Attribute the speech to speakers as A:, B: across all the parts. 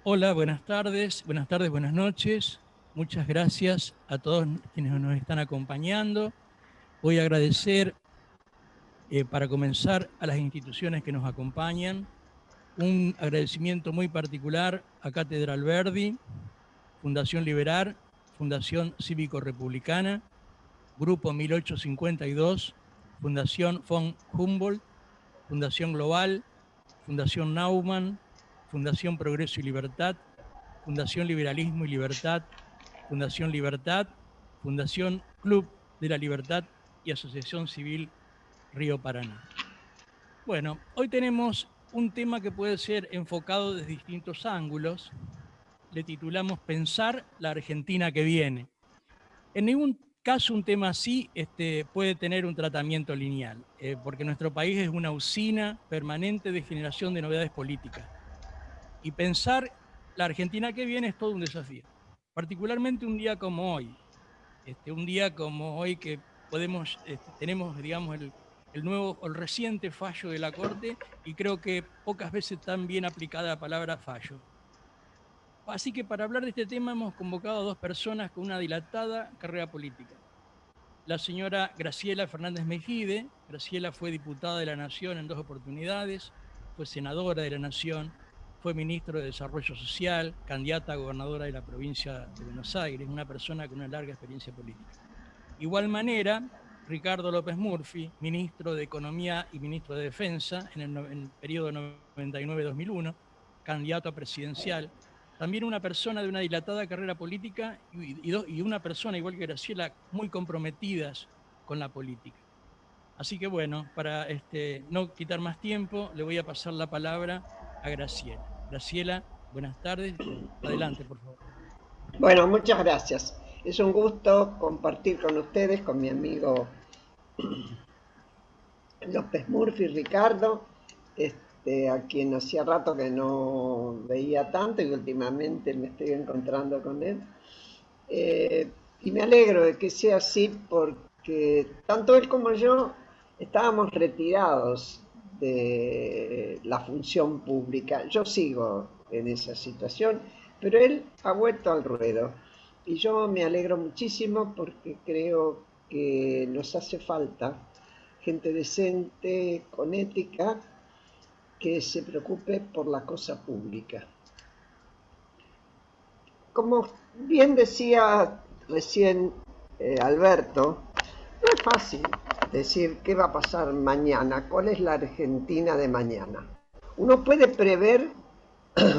A: Hola, buenas tardes, buenas noches. Muchas gracias a todos quienes nos están acompañando. Voy a agradecer, para comenzar, a las instituciones que nos acompañan. Un agradecimiento muy particular a Cátedra Alberdi, Fundación Liberar, Fundación Cívico-Republicana, Grupo 1852, Fundación von Humboldt, Fundación Global, Fundación Naumann, Fundación Progreso y Libertad, Fundación Liberalismo y Libertad, Fundación Libertad, Fundación Club de la Libertad y Asociación Civil Río Paraná. Bueno, hoy tenemos un tema que puede ser enfocado desde distintos ángulos. Le titulamos Pensar la Argentina que viene. En ningún caso un tema así puede tener un tratamiento lineal, porque nuestro país es una usina permanente de generación de novedades políticas. Y pensar la Argentina que viene es todo un desafío, particularmente un día como hoy. Un día como hoy que tenemos, digamos, el nuevo o el reciente fallo de la Corte, y creo que pocas veces tan bien aplicada la palabra fallo. Así que para hablar de este tema hemos convocado a dos personas con una dilatada carrera política. La señora Graciela Fernández Mejide. Graciela fue diputada de la Nación en 2 oportunidades, fue senadora de la Nación, fue ministro de Desarrollo Social, candidata a gobernadora de la provincia de Buenos Aires, una persona con una larga experiencia política. Igual manera, Ricardo López Murphy, ministro de Economía y ministro de Defensa en el periodo 99-2001, candidato a presidencial, también una persona de una dilatada carrera política y una persona, igual que Graciela, muy comprometidas con la política. Así que bueno, para no quitar más tiempo, le voy a pasar la palabra a Graciela. Graciela, buenas tardes. Adelante, por favor.
B: Bueno, muchas gracias. Es un gusto compartir con ustedes, con mi amigo López Murphy, Ricardo, a quien hacía rato que no veía tanto y últimamente me estoy encontrando con él. Y me alegro de que sea así porque tanto él como yo estábamos retirados de la función pública. Yo sigo en esa situación, pero él ha vuelto al ruedo. Y yo me alegro muchísimo porque creo que nos hace falta gente decente, con ética, que se preocupe por la cosa pública. Como bien decía recién Alberto, no es fácil decir qué va a pasar mañana, cuál es la Argentina de mañana. Uno puede prever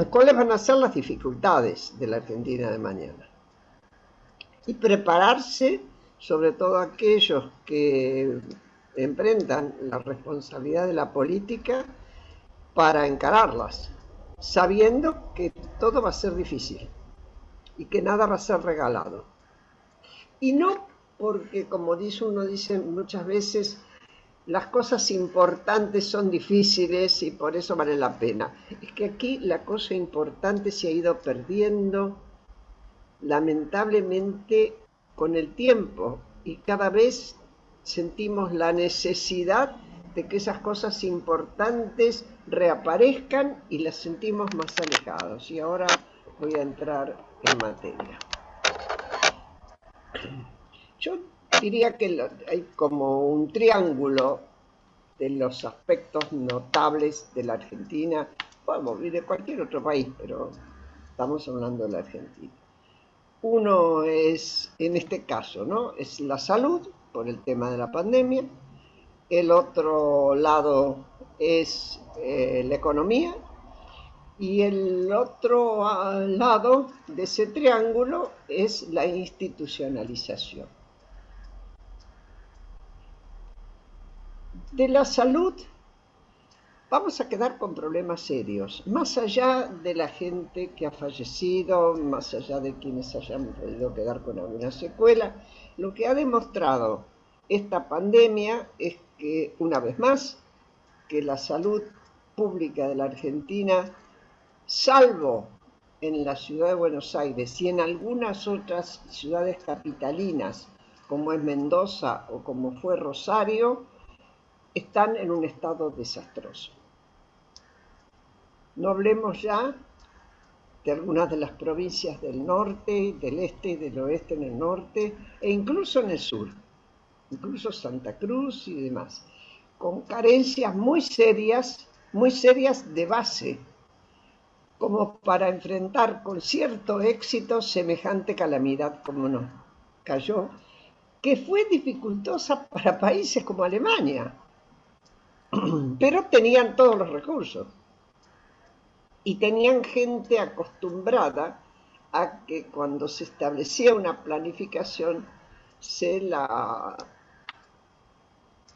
B: cuáles van a ser las dificultades de la Argentina de mañana y prepararse, sobre todo aquellos que enfrentan la responsabilidad de la política, para encararlas, sabiendo que todo va a ser difícil y que nada va a ser regalado. Y no porque, como uno dice muchas veces, las cosas importantes son difíciles y por eso vale la pena. Es que aquí la cosa importante se ha ido perdiendo, lamentablemente, con el tiempo, y cada vez sentimos la necesidad de que esas cosas importantes reaparezcan y las sentimos más alejados. Y ahora voy a entrar en materia. Yo diría que hay como un triángulo de los aspectos notables de la Argentina, bueno, y de cualquier otro país, pero estamos hablando de la Argentina. Uno es, en este caso, ¿no? Es la salud, por el tema de la pandemia. El otro lado es la economía. Y el otro lado de ese triángulo es la institucionalización. De la salud vamos a quedar con problemas serios, más allá de la gente que ha fallecido, más allá de quienes hayan podido quedar con alguna secuela. Lo que ha demostrado esta pandemia es que, una vez más, que la salud pública de la Argentina, salvo en la ciudad de Buenos Aires y en algunas otras ciudades capitalinas, como es Mendoza o como fue Rosario, están en un estado desastroso. No hablemos ya de algunas de las provincias del norte, del este y del oeste en el norte, e incluso en el sur, incluso Santa Cruz y demás, con carencias muy serias de base, como para enfrentar con cierto éxito semejante calamidad como nos cayó, que fue dificultosa para países como Alemania, pero tenían todos los recursos y tenían gente acostumbrada a que cuando se establecía una planificación se la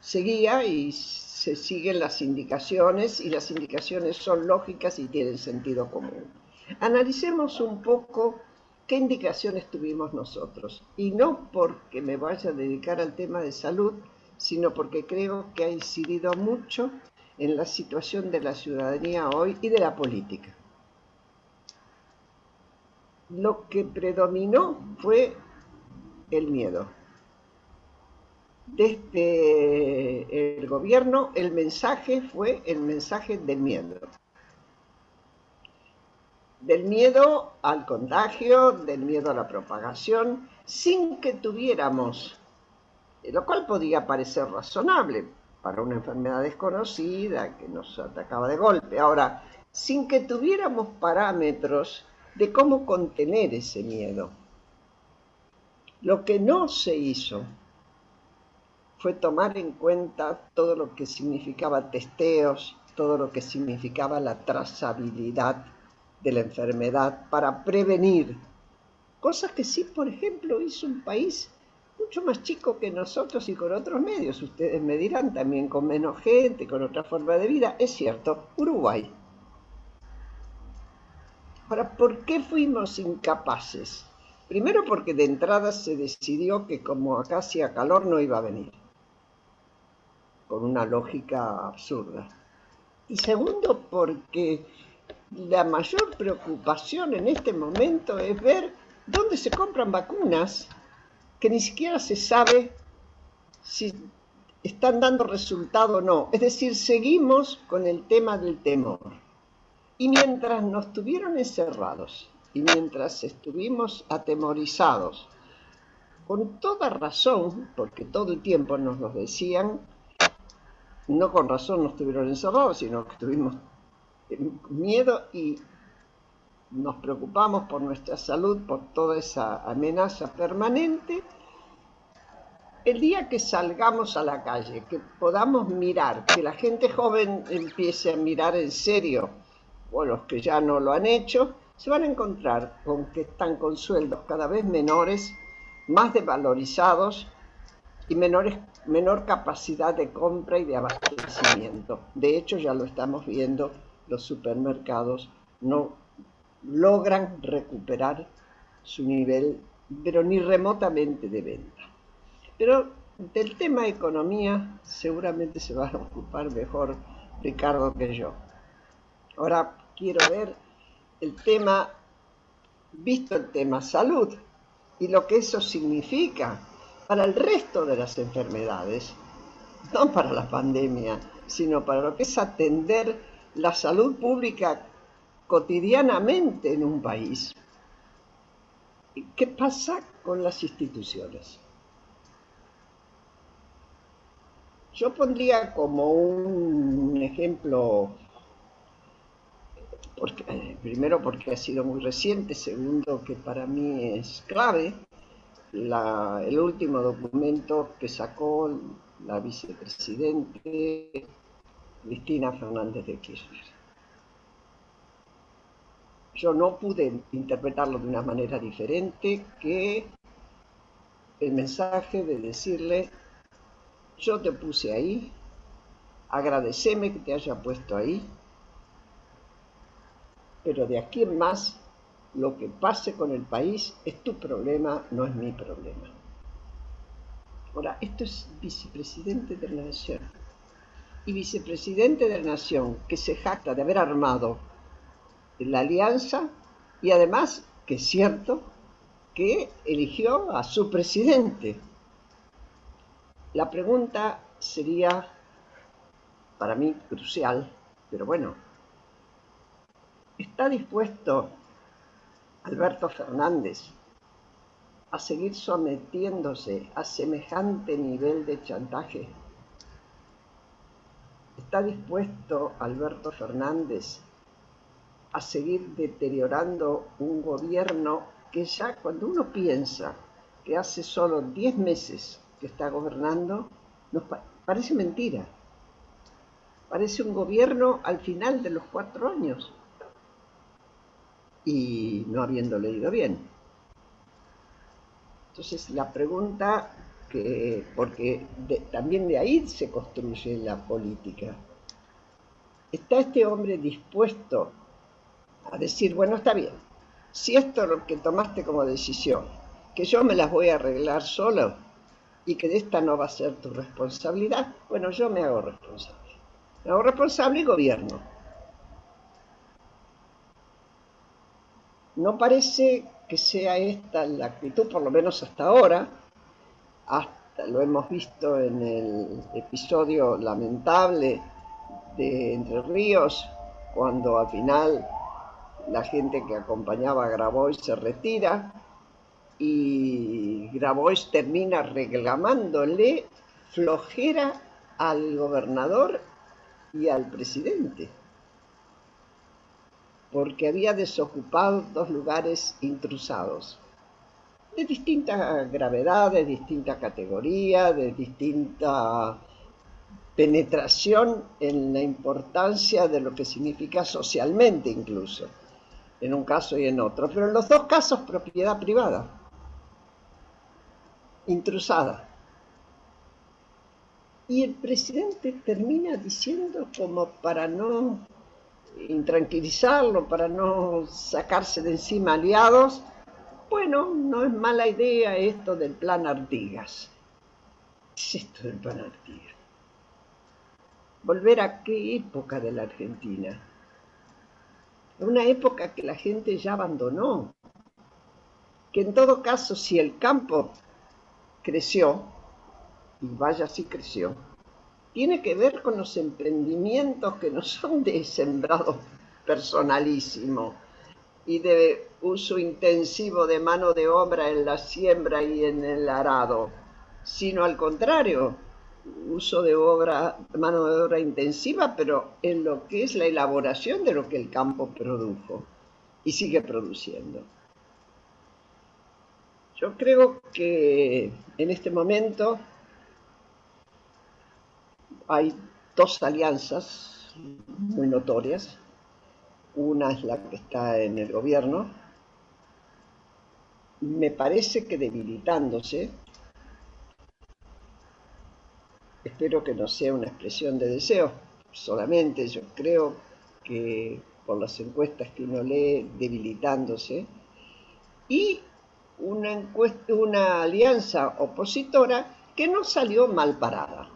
B: seguía y se siguen las indicaciones, y las indicaciones son lógicas y tienen sentido común. Analicemos un poco qué indicaciones tuvimos nosotros, y no porque me vaya a dedicar al tema de salud, sino porque creo que ha incidido mucho en la situación de la ciudadanía hoy y de la política. Lo que predominó fue el miedo. Desde el gobierno el mensaje fue el mensaje del miedo al contagio, del miedo a la propagación, sin que tuviéramos, lo cual podía parecer razonable para una enfermedad desconocida que nos atacaba de golpe. Ahora, sin que tuviéramos parámetros de cómo contener ese miedo. Lo que no se hizo fue tomar en cuenta todo lo que significaba testeos, todo lo que significaba la trazabilidad de la enfermedad para prevenir, cosas que sí, por ejemplo, hizo un país mucho más chico que nosotros y con otros medios. Ustedes me dirán, también con menos gente, con otra forma de vida. Es cierto, Uruguay. Ahora, ¿por qué fuimos incapaces? Primero porque de entrada se decidió que como acá hacía calor no iba a venir, con una lógica absurda. Y segundo, porque la mayor preocupación en este momento es ver dónde se compran vacunas que ni siquiera se sabe si están dando resultado o no. Es decir, seguimos con el tema del temor. Y mientras nos tuvieron encerrados y mientras estuvimos atemorizados, con toda razón, porque todo el tiempo nos lo decían, no con razón nos tuvieron encerrados, sino que tuvimos miedo y nos preocupamos por nuestra salud, por toda esa amenaza permanente. El día que salgamos a la calle, que podamos mirar, que la gente joven empiece a mirar en serio, o los que ya no lo han hecho, se van a encontrar con que están con sueldos cada vez menores, más desvalorizados y menor capacidad de compra y de abastecimiento. De hecho, ya lo estamos viendo, los supermercados no logran recuperar su nivel, pero ni remotamente de venta. Pero del tema economía seguramente se va a ocupar mejor Ricardo que yo. Ahora quiero ver visto el tema salud y lo que eso significa para el resto de las enfermedades, no para la pandemia, sino para lo que es atender la salud pública cotidianamente en un país. ¿Qué pasa con las instituciones? Yo pondría como un ejemplo, primero porque ha sido muy reciente, segundo que para mí es clave, el último documento que sacó la vicepresidente Cristina Fernández de Kirchner. Yo no pude interpretarlo de una manera diferente que el mensaje de decirle: yo te puse ahí, agradeceme que te haya puesto ahí, pero de aquí en más, lo que pase con el país es tu problema, no es mi problema. Ahora, esto es vicepresidente de la Nación. Y vicepresidente de la Nación que se jacta de haber armado la alianza y además, que es cierto, que eligió a su presidente. La pregunta sería, para mí, crucial, pero bueno, ¿está dispuesto Alberto Fernández a seguir sometiéndose a semejante nivel de chantaje? ¿Está dispuesto Alberto Fernández a seguir deteriorando un gobierno que ya cuando uno piensa que hace solo 10 meses que está gobernando, nos parece mentira? Parece un gobierno al final de los 4 años y no habiendo leído bien. Entonces la pregunta, porque también de ahí se construye la política, ¿está este hombre dispuesto a decir, bueno, está bien, si esto es lo que tomaste como decisión, que yo me las voy a arreglar solo y que de esta no va a ser tu responsabilidad, bueno, yo me hago responsable. Me hago responsable y gobierno. No parece que sea esta la actitud, por lo menos hasta ahora. Hasta lo hemos visto en el episodio lamentable de Entre Ríos, cuando al final la gente que acompañaba a Grabois se retira y Grabois termina reclamándole flojera al gobernador y al presidente, porque había desocupado 2 lugares intrusados, de distinta gravedad, de distinta categoría, de distinta penetración en la importancia de lo que significa socialmente incluso, en un caso y en otro, pero en los 2 casos propiedad privada, intrusada. Y el presidente termina diciendo, como para no intranquilizarlo, para no sacarse de encima aliados, bueno, no es mala idea esto del plan Artigas. ¿Qué es esto del plan Artigas? ¿Volver a qué época de la Argentina? Una época que la gente ya abandonó, que en todo caso si el campo creció, y vaya si creció, tiene que ver con los emprendimientos que no son de sembrado personalísimo y de uso intensivo de mano de obra en la siembra y en el arado, sino al contrario, uso de mano de obra intensiva, pero en lo que es la elaboración de lo que el campo produjo y sigue produciendo. Yo creo que en este momento hay 2 alianzas muy notorias. Una es la que está en el gobierno, me parece que debilitándose. Espero que no sea una expresión de deseo solamente. Yo creo que por las encuestas que uno lee, debilitándose, y una alianza opositora que no salió mal parada,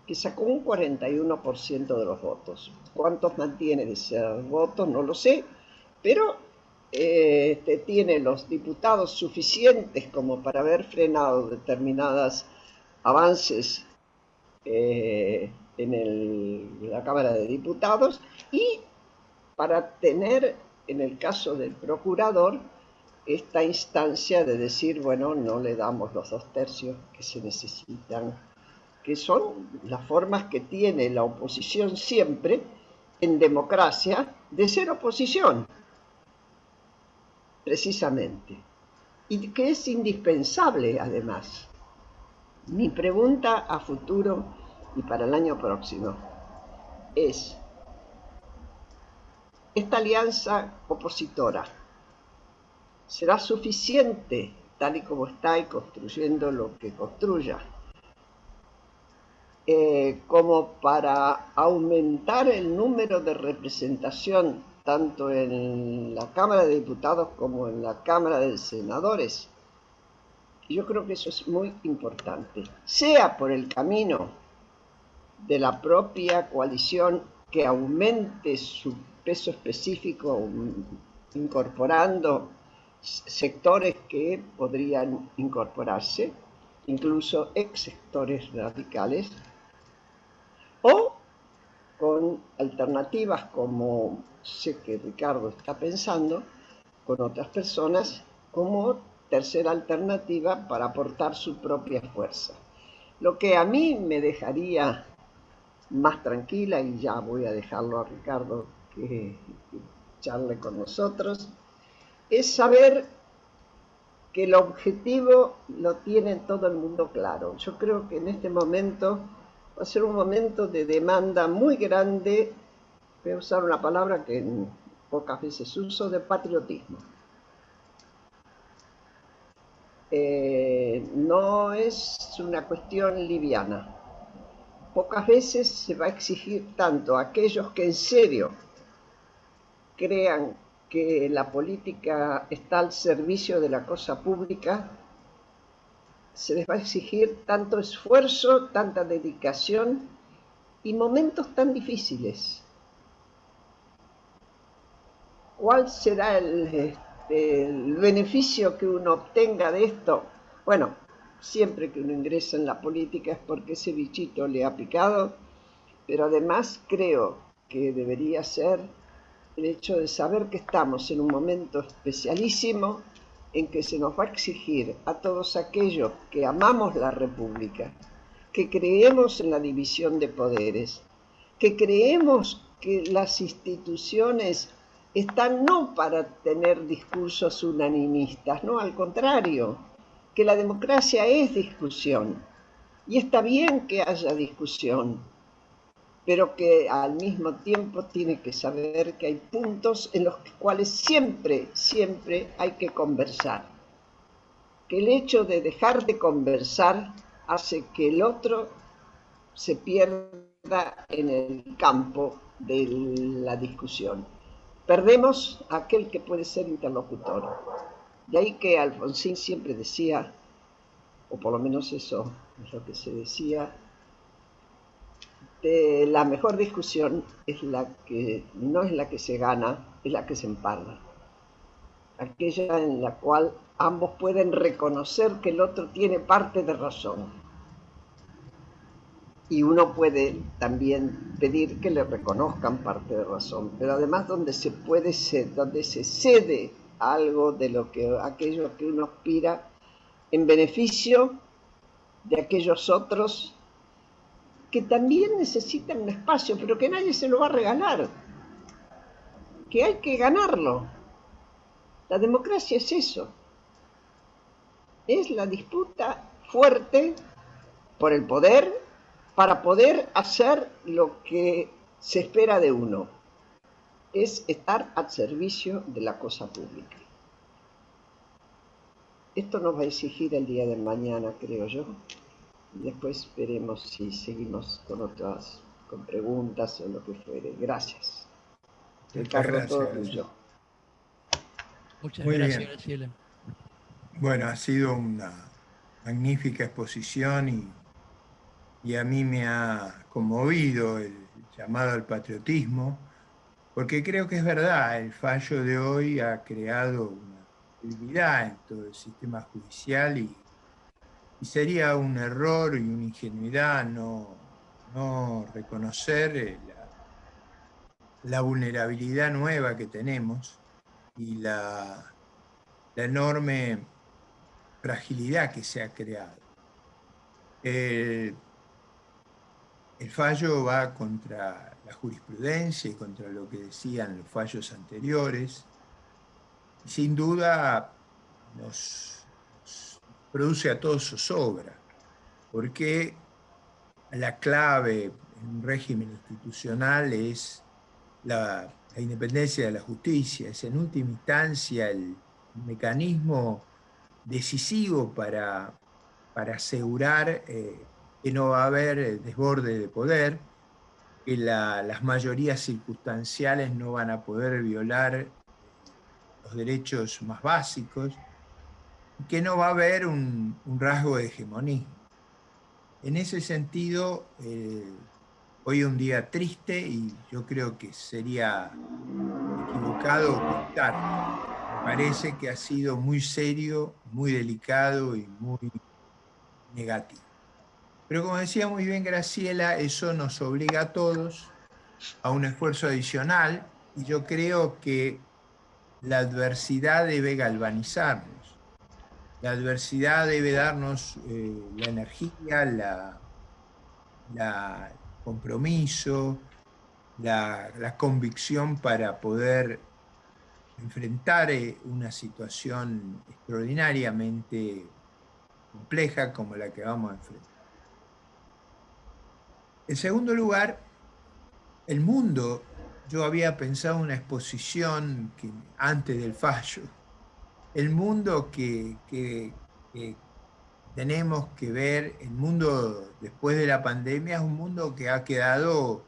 B: que sacó un 41% de los votos. ¿Cuántos mantiene de esos votos? No lo sé, pero tiene los diputados suficientes como para haber frenado determinados avances en la Cámara de Diputados y para tener, en el caso del procurador, esta instancia de decir, bueno, no le damos los 2/3 que se necesitan, que son las formas que tiene la oposición siempre en democracia de ser oposición, precisamente, y que es indispensable además. Mi pregunta a futuro y para el año próximo es, ¿esta alianza opositora será suficiente tal y como está y construyendo lo que construya, como para aumentar el número de representación tanto en la Cámara de Diputados como en la Cámara de Senadores? Yo creo que eso es muy importante, sea por el camino de la propia coalición que aumente su peso específico, incorporando sectores que podrían incorporarse, incluso ex sectores radicales, o con alternativas como sé que Ricardo está pensando, con otras personas como tercera alternativa para aportar su propia fuerza. Lo que a mí me dejaría más tranquila, y ya voy a dejarlo a Ricardo que charle con nosotros, es saber que el objetivo lo tiene todo el mundo claro. Yo creo que en este momento va a ser un momento de demanda muy grande, voy a usar una palabra que pocas veces uso, de patriotismo. No es una cuestión liviana. Pocas veces se va a exigir tanto a aquellos que en serio crean que la política está al servicio de la cosa pública, se les va a exigir tanto esfuerzo, tanta dedicación y momentos tan difíciles. ¿Cuál será el beneficio que uno obtenga de esto? Bueno, siempre que uno ingresa en la política es porque ese bichito le ha picado, pero además creo que debería ser el hecho de saber que estamos en un momento especialísimo en que se nos va a exigir a todos aquellos que amamos la República, que creemos en la división de poderes, que creemos que las instituciones están no para tener discursos unanimistas, no, al contrario, que la democracia es discusión y está bien que haya discusión, pero que al mismo tiempo tiene que saber que hay puntos en los cuales siempre, siempre hay que conversar. Que el hecho de dejar de conversar hace que el otro se pierda en el campo de la discusión. Perdemos a aquel que puede ser interlocutor. De ahí que Alfonsín siempre decía, o por lo menos eso es lo que se decía, la mejor discusión es la que no es la que se gana, es la que se empalma. Aquella en la cual ambos pueden reconocer que el otro tiene parte de razón. Y uno puede también pedir que le reconozcan parte de razón, pero además donde se cede algo de lo que aquello que uno aspira en beneficio de aquellos otros que también necesitan un espacio, pero que nadie se lo va a regalar, que hay que ganarlo. La democracia es eso, es la disputa fuerte por el poder para poder hacer lo que se espera de uno, es estar al servicio de la cosa pública. Esto nos va a exigir el día de mañana, creo yo. Después veremos si seguimos con preguntas o lo que fuere. Gracias. Ricardo, todo tuyo.
A: Muchas gracias, Graciela.
C: Bueno, ha sido una magnífica exposición y a mí me ha conmovido el llamado al patriotismo, porque creo que es verdad, el fallo de hoy ha creado una debilidad en todo el sistema judicial y sería un error y una ingenuidad no reconocer la vulnerabilidad nueva que tenemos y la enorme fragilidad que se ha creado. El fallo va contra la jurisprudencia y contra lo que decían los fallos anteriores. Y sin duda nos produce a todos zozobra, porque la clave en un régimen institucional es la independencia de la justicia, es en última instancia el mecanismo decisivo para asegurar que no va a haber desborde de poder, que las mayorías circunstanciales no van a poder violar los derechos más básicos, y que no va a haber un rasgo de hegemonismo. En ese sentido, hoy es un día triste y yo creo que sería equivocado ocultarlo. Me parece que ha sido muy serio, muy delicado y muy negativo. Pero como decía muy bien Graciela, eso nos obliga a todos a un esfuerzo adicional y yo creo que la adversidad debe galvanizarnos. La adversidad debe darnos la energía, el compromiso, la convicción para poder enfrentar una situación extraordinariamente compleja como la que vamos a enfrentar. En segundo lugar, el mundo. Yo había pensado una exposición antes del fallo. El mundo que tenemos que ver, el mundo después de la pandemia, es un mundo que ha quedado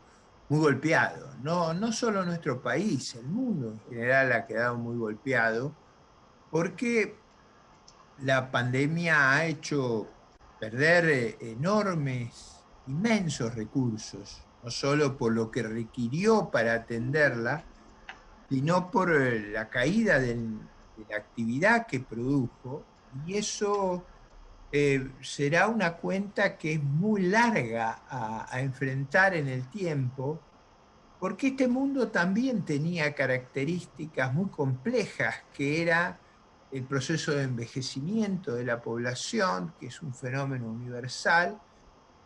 C: muy golpeado. No solo nuestro país, el mundo en general ha quedado muy golpeado, porque la pandemia ha hecho perder inmensos recursos, no solo por lo que requirió para atenderla, sino por la caída de la actividad que produjo, y eso será una cuenta que es muy larga a enfrentar en el tiempo, porque este mundo también tenía características muy complejas, que era el proceso de envejecimiento de la población, que es un fenómeno universal,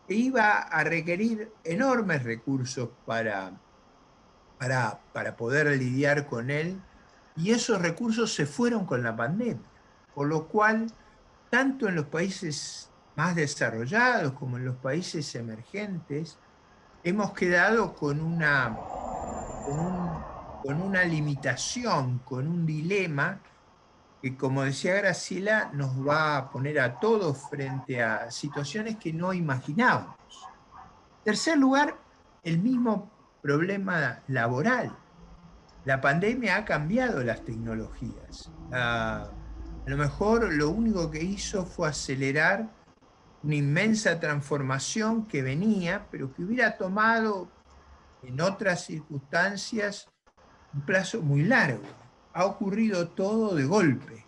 C: que iba a requerir enormes recursos para poder lidiar con él, y esos recursos se fueron con la pandemia, por lo cual, tanto en los países más desarrollados como en los países emergentes, hemos quedado con una limitación, con un dilema que, como decía Graciela, nos va a poner a todos frente a situaciones que no imaginábamos. En tercer lugar, el mismo problema laboral. La pandemia ha cambiado las tecnologías. A lo mejor lo único que hizo fue acelerar una inmensa transformación que venía, pero que hubiera tomado en otras circunstancias un plazo muy largo. Ha ocurrido todo de golpe.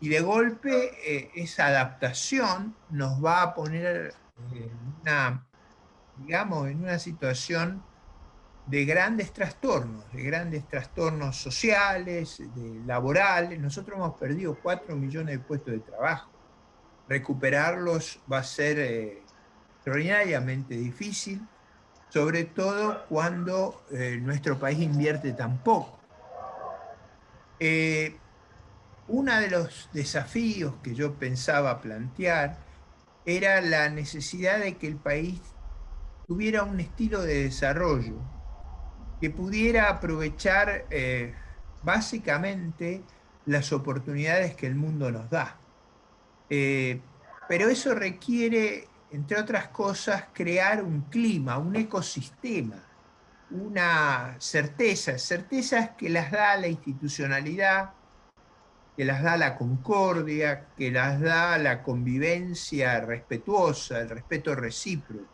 C: Y de golpe esa adaptación nos va a poner digamos, en una situación de grandes trastornos sociales, laborales. Nosotros hemos perdido 4 millones de puestos de trabajo. Recuperarlos va a ser extraordinariamente difícil, sobre todo cuando nuestro país invierte tan poco. Uno de los desafíos que yo pensaba plantear era la necesidad de que el país tuviera un estilo de desarrollo que pudiera aprovechar básicamente las oportunidades que el mundo nos da. Pero eso requiere, entre otras cosas, crear un clima, un ecosistema, una certezas que las da la institucionalidad, que las da la concordia, que las da la convivencia respetuosa, el respeto recíproco.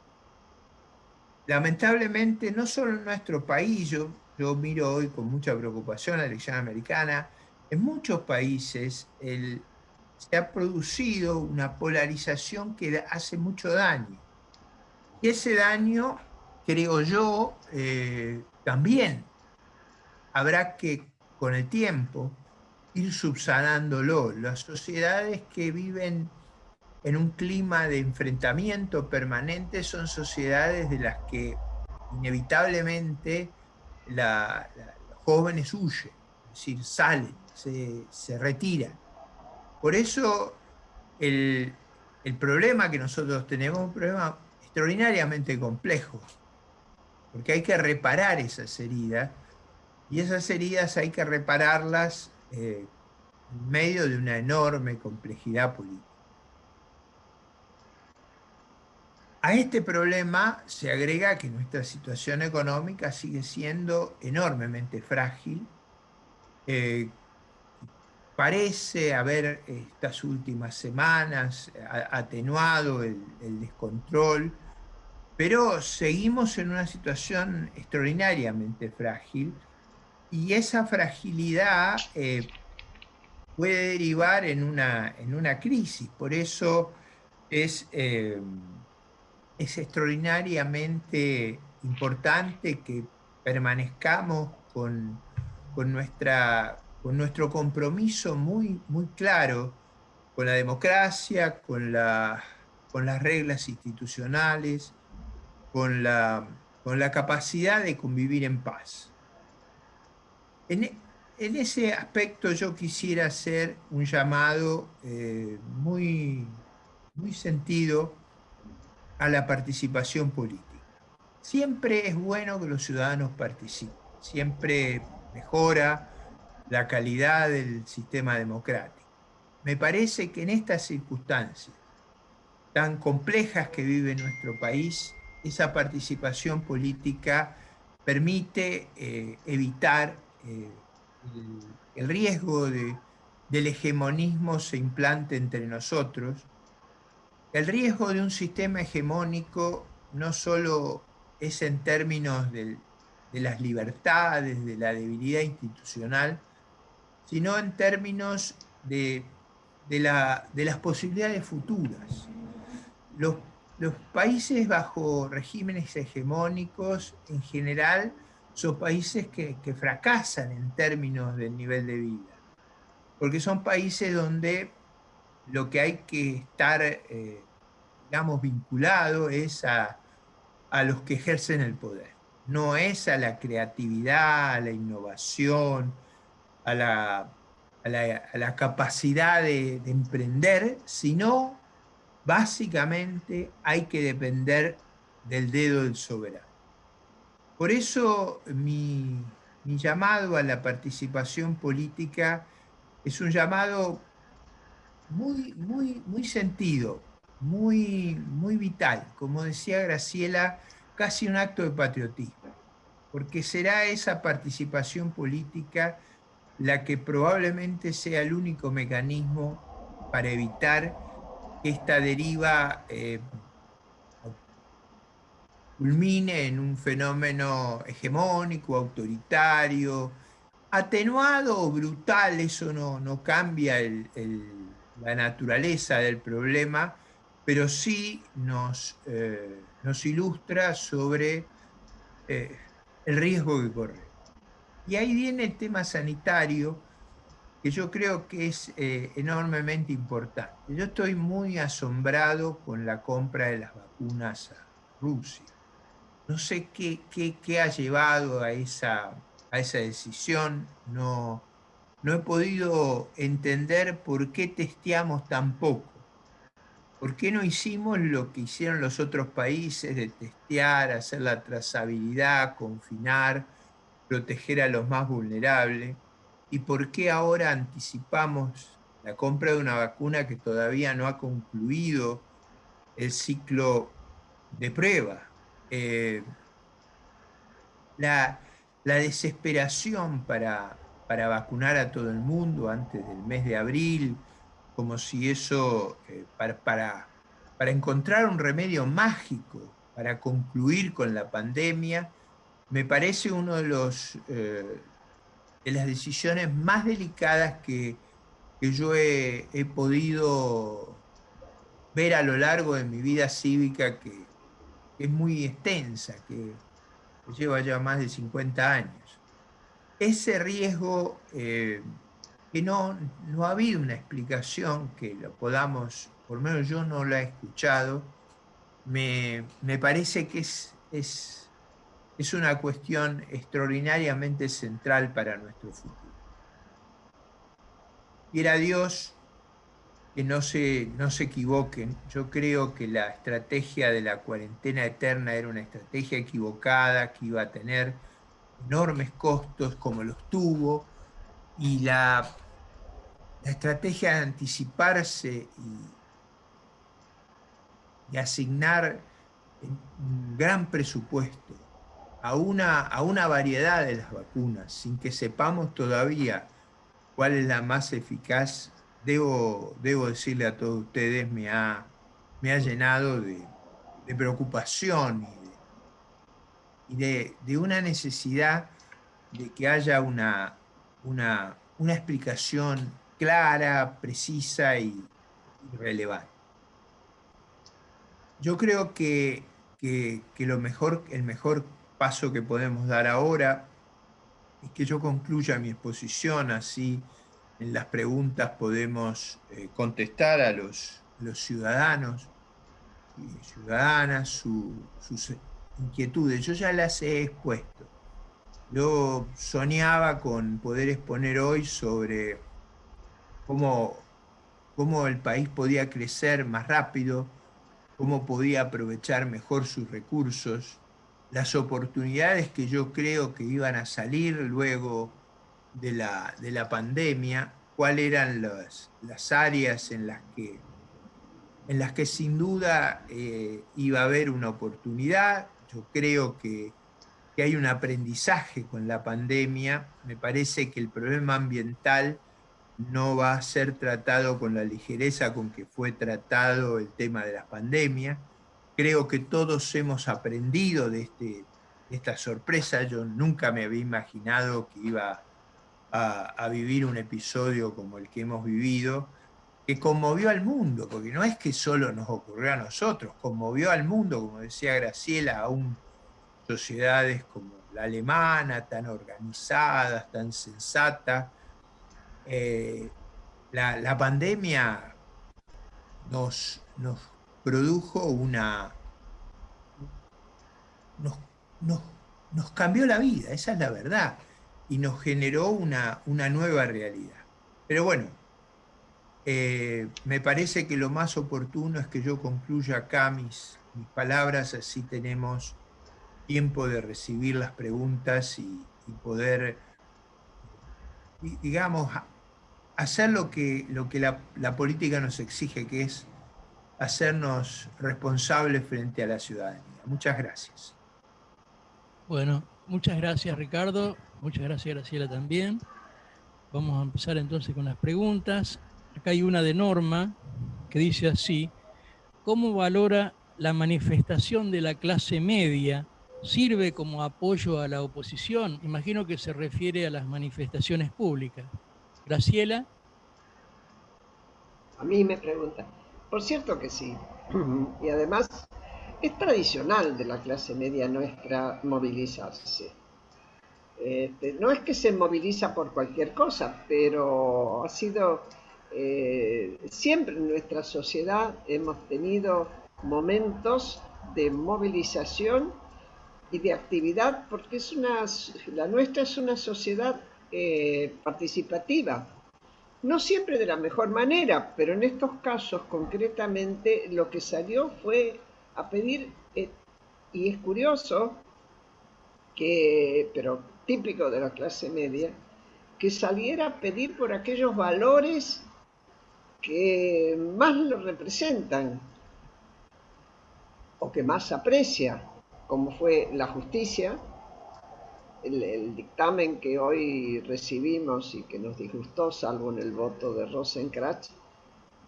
C: Lamentablemente, no solo en nuestro país, yo miro hoy con mucha preocupación la elección americana, en muchos países se ha producido una polarización que hace mucho daño. Y ese daño, creo yo, también habrá que, con el tiempo, ir subsanándolo. Las sociedades que viven en un clima de enfrentamiento permanente son sociedades de las que inevitablemente los jóvenes huyen, es decir, salen, se retiran. Por eso el problema que nosotros tenemos es un problema extraordinariamente complejo, porque hay que reparar esas heridas, y esas heridas hay que repararlas en medio de una enorme complejidad política. A este problema se agrega que nuestra situación económica sigue siendo enormemente frágil. Parece haber estas últimas semanas atenuado el descontrol, pero seguimos en una situación extraordinariamente frágil, y esa fragilidad puede derivar en una crisis. Por eso es extraordinariamente importante que permanezcamos con nuestra con nuestro compromiso muy, muy claro con la democracia, con las reglas institucionales, con la capacidad de convivir en paz. En, en ese aspecto yo quisiera hacer un llamado muy, muy sentido a la participación política. Siempre es bueno que los ciudadanos participen, siempre mejora la calidad del sistema democrático. Me parece que en estas circunstancias tan complejas que vive nuestro país, esa participación política permite evitar el riesgo del hegemonismo se implante entre nosotros. El riesgo de un sistema hegemónico no solo es en términos de las libertades, de la debilidad institucional, sino en términos de las posibilidades futuras. Los, los países bajo regímenes hegemónicos en general son países que fracasan en términos del nivel de vida, porque son países donde lo que hay que estar, digamos, vinculado es a los que ejercen el poder, no es a la creatividad, a la innovación, a a la capacidad de emprender, sino básicamente hay que depender del dedo del soberano. Por eso mi llamado a la participación política es un llamado muy, muy, muy sentido, muy, muy vital, como decía Graciela, casi un acto de patriotismo, porque será esa participación política la que probablemente sea el único mecanismo para evitar que esta deriva culmine en un fenómeno hegemónico, autoritario, atenuado o brutal. Eso no cambia la naturaleza del problema, pero sí nos ilustra sobre el riesgo que corre. Y ahí viene el tema sanitario, que yo creo que es enormemente importante. Yo estoy muy asombrado con la compra de las vacunas a Rusia. No sé qué ha llevado a esa decisión. No he podido entender por qué testeamos tan poco. ¿Por qué no hicimos lo que hicieron los otros países de testear, hacer la trazabilidad, confinar, proteger a los más vulnerables? ¿Y por qué ahora anticipamos la compra de una vacuna que todavía no ha concluido el ciclo de prueba? Eh, la, la desesperación para vacunar a todo el mundo antes del mes de abril, como si eso, para encontrar un remedio mágico para concluir con la pandemia, me parece uno de las decisiones más delicadas que yo he podido ver a lo largo de mi vida cívica, que es muy extensa, que lleva ya más de 50 años. Ese riesgo, que no ha habido una explicación que lo podamos, por lo menos yo no la he escuchado, me parece que es una cuestión extraordinariamente central para nuestro futuro. Quiera Dios que no se equivoquen. Yo creo que la estrategia de la cuarentena eterna era una estrategia equivocada, que iba a tener enormes costos como los tuvo, y la estrategia de anticiparse y asignar un gran presupuesto a una variedad de las vacunas, sin que sepamos todavía cuál es la más eficaz, debo decirle a todos ustedes, me ha llenado de preocupación de una necesidad de que haya una explicación clara, precisa y relevante. Yo creo que el mejor paso que podemos dar ahora y que yo concluya mi exposición, así en las preguntas podemos contestar a los ciudadanos y ciudadanas sus inquietudes. Yo ya las he expuesto. Yo soñaba con poder exponer hoy sobre cómo el país podía crecer más rápido, cómo podía aprovechar mejor sus recursos, las oportunidades que yo creo que iban a salir luego de la pandemia, cuáles eran las áreas en las que sin duda iba a haber una oportunidad. Yo creo que hay un aprendizaje con la pandemia. Me parece que el problema ambiental no va a ser tratado con la ligereza con que fue tratado el tema de la pandemia. Creo que todos hemos aprendido de esta sorpresa. Yo nunca me había imaginado que iba a vivir un episodio como el que hemos vivido, que conmovió al mundo, porque no es que solo nos ocurrió a nosotros, conmovió al mundo, como decía Graciela, aún sociedades como la alemana, tan organizadas, tan sensatas. Eh, la pandemia nos produjo nos, nos, nos cambió la vida, esa es la verdad, y nos generó una nueva realidad. Pero bueno, me parece que lo más oportuno es que yo concluya acá mis palabras, así tenemos tiempo de recibir las preguntas y poder, digamos, hacer lo que la política nos exige, que es hacernos responsables frente a la ciudadanía. Muchas gracias.
A: Bueno, muchas gracias Ricardo, muchas gracias Graciela también. Vamos a empezar entonces con las preguntas. Acá hay una de Norma que dice así: ¿cómo valora la manifestación de la clase media? ¿Sirve como apoyo a la oposición? Imagino que se refiere a las manifestaciones públicas. Graciela.
B: A mí me preguntan. Por cierto que sí. Y además es tradicional de la clase media nuestra movilizarse. No es que se moviliza por cualquier cosa, pero ha sido siempre en nuestra sociedad hemos tenido momentos de movilización y de actividad, porque la nuestra es una sociedad participativa. No siempre de la mejor manera, pero en estos casos concretamente lo que salió fue a pedir, y es curioso, pero típico de la clase media, que saliera a pedir por aquellos valores que más lo representan o que más aprecia, como fue la justicia, el dictamen que hoy recibimos y que nos disgustó, salvo en el voto de Rosenkrantz,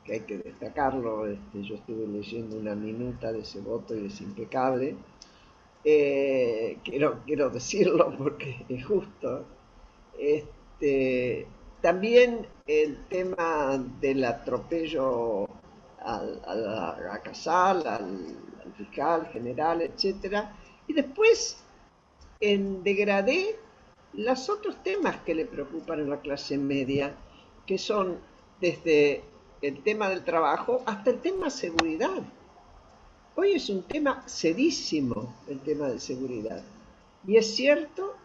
B: que hay que destacarlo. Yo estuve leyendo una minuta de ese voto y es impecable. Quiero decirlo porque es justo. Este, También el tema del atropello a Casal, al fiscal general, etcétera. Y después, en degradé, los otros temas que le preocupan a la clase media, que son desde el tema del trabajo hasta el tema seguridad. Hoy es un tema serísimo el tema de seguridad. Y es cierto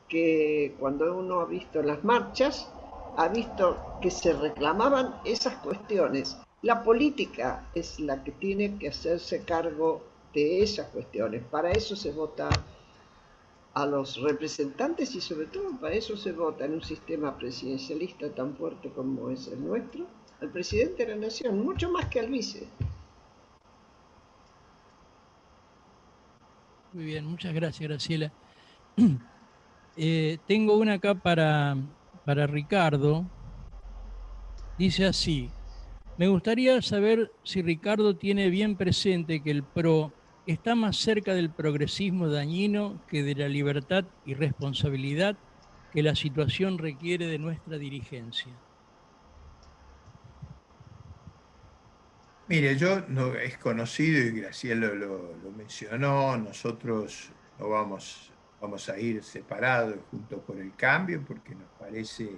B: que cuando uno ha visto las marchas, ha visto que se reclamaban esas cuestiones. La política es la que tiene que hacerse cargo de esas cuestiones. Para eso se vota a los representantes y sobre todo para eso se vota en un sistema presidencialista tan fuerte como es el nuestro, al presidente de la nación, mucho más que al vice.
A: Muy bien, muchas gracias, Graciela. Tengo una acá para Ricardo. Dice así: me gustaría saber si Ricardo tiene bien presente que el PRO está más cerca del progresismo dañino que de la libertad y responsabilidad que la situación requiere de nuestra dirigencia.
C: Mire, es conocido y Graciela lo mencionó, nosotros no vamos vamos a ir separados juntos por el cambio, porque nos parece,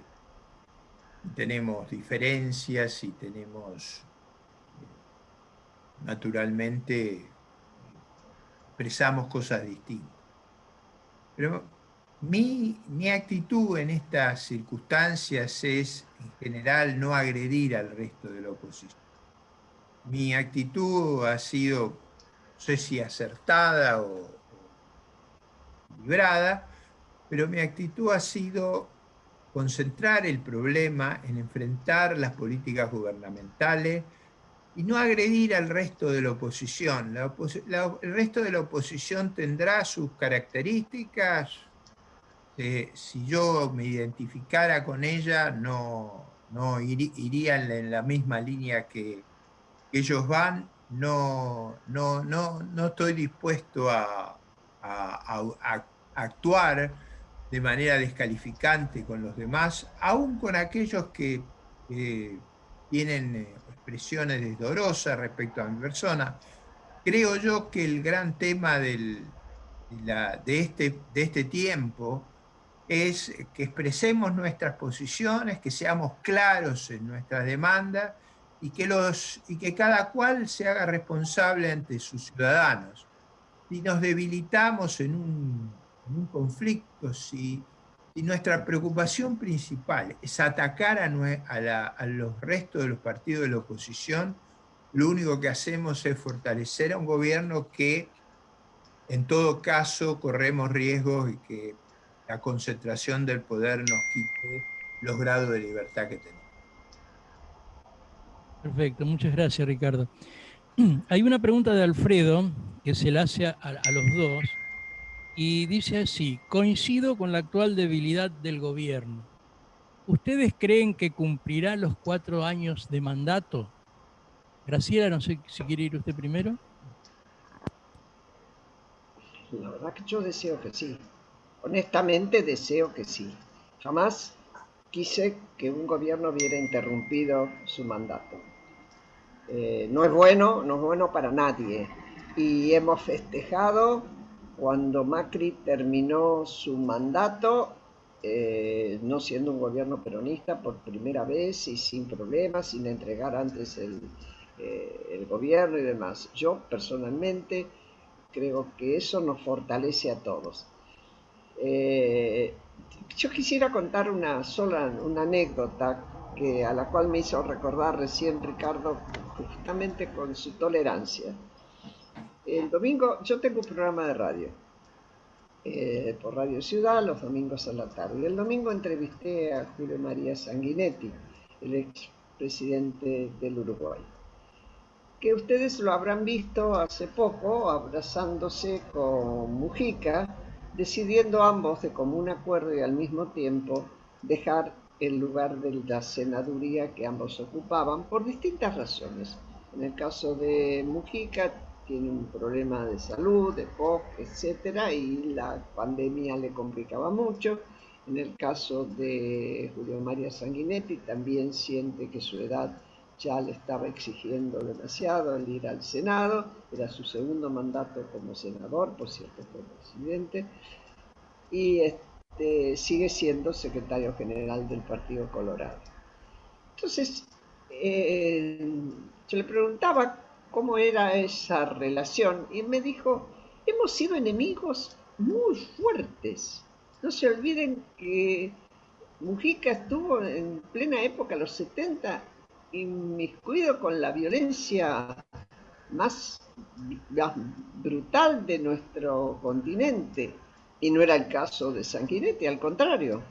C: tenemos diferencias y tenemos, naturalmente, expresamos cosas distintas. Pero mi actitud en estas circunstancias es, en general, no agredir al resto de la oposición. Mi actitud ha sido, no sé si acertada o librada, pero mi actitud ha sido concentrar el problema en enfrentar las políticas gubernamentales y no agredir al resto de la oposición. El resto de la oposición tendrá sus características. Si yo me identificara con ella, no iría en la misma línea que ellos van. No estoy dispuesto a actuar de manera descalificante con los demás, aún con aquellos que tienen expresiones desdorosas respecto a mi persona. Creo yo que el gran tema de este tiempo es que expresemos nuestras posiciones, que seamos claros en nuestras demandas y que cada cual se haga responsable ante sus ciudadanos. Si nos debilitamos en un conflicto, si nuestra preocupación principal es atacar a los restos de los partidos de la oposición, lo único que hacemos es fortalecer a un gobierno que en todo caso corremos riesgos y que la concentración del poder nos quite los grados de libertad que tenemos.
A: Perfecto, muchas gracias, Ricardo. Hay una pregunta de Alfredo que se la hace a los dos y dice así: coincido con la actual debilidad del gobierno. ¿Ustedes creen que cumplirá los 4 años de mandato? Graciela, no sé si quiere ir usted primero.
B: La verdad que yo deseo que sí. Honestamente deseo que sí. Jamás quise que un gobierno hubiera interrumpido su mandato. No es bueno, no es bueno para nadie. Y hemos festejado cuando Macri terminó su mandato, no siendo un gobierno peronista por primera vez y sin problemas, sin entregar antes el gobierno y demás. Yo personalmente creo que eso nos fortalece a todos. Yo quisiera contar una anécdota a la cual me hizo recordar recién Ricardo, justamente con su tolerancia. El domingo, yo tengo un programa de radio, por Radio Ciudad, los domingos a la tarde. Y el domingo entrevisté a Julio María Sanguinetti, el expresidente del Uruguay, que ustedes lo habrán visto hace poco abrazándose con Mujica, decidiendo ambos de común acuerdo y al mismo tiempo dejar el lugar de la senaduría que ambos ocupaban por distintas razones. En el caso de Mujica tiene un problema de salud, de POC, etcétera, y la pandemia le complicaba mucho. En el caso de Julio María Sanguinetti también siente que su edad ya le estaba exigiendo demasiado el ir al Senado, era su segundo mandato como senador, por cierto fue presidente, y sigue siendo secretario general del Partido Colorado. Entonces, yo le preguntaba cómo era esa relación y me dijo, hemos sido enemigos muy fuertes. No se olviden que Mujica estuvo en plena época, los 70, inmiscuido con la violencia más brutal de nuestro continente, y no era el caso de Sanguinetti, al contrario.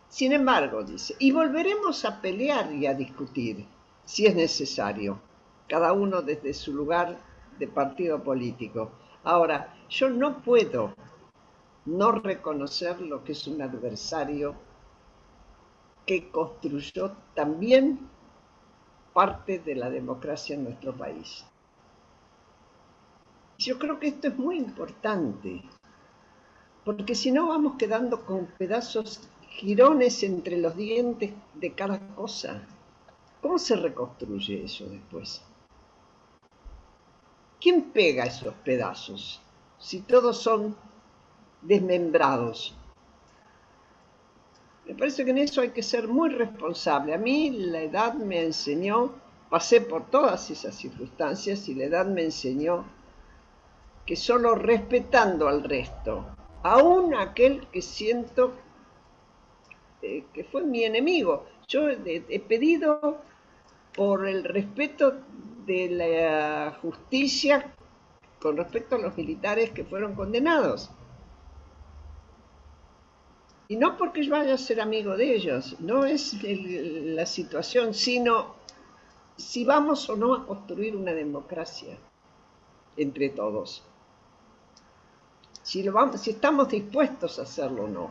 B: Sin embargo, dice, y volveremos a pelear y a discutir, si es necesario, cada uno desde su lugar de partido político. Ahora, yo no puedo no reconocer lo que es un adversario que construyó también parte de la democracia en nuestro país. Yo creo que esto es muy importante, porque si no vamos quedando con pedazos, jirones entre los dientes de cada cosa. ¿Cómo se reconstruye eso después? ¿Quién pega esos pedazos? Si todos son desmembrados. Me parece que en eso hay que ser muy responsable. A mí la edad me enseñó, pasé por todas esas circunstancias y la edad me enseñó que solo respetando al resto, aún aquel que siento que fue mi enemigo, yo he pedido por el respeto de la justicia con respecto a los militares que fueron condenados. Y no porque yo vaya a ser amigo de ellos, no es la situación, sino si vamos o no a construir una democracia entre todos. Si estamos dispuestos a hacerlo o no.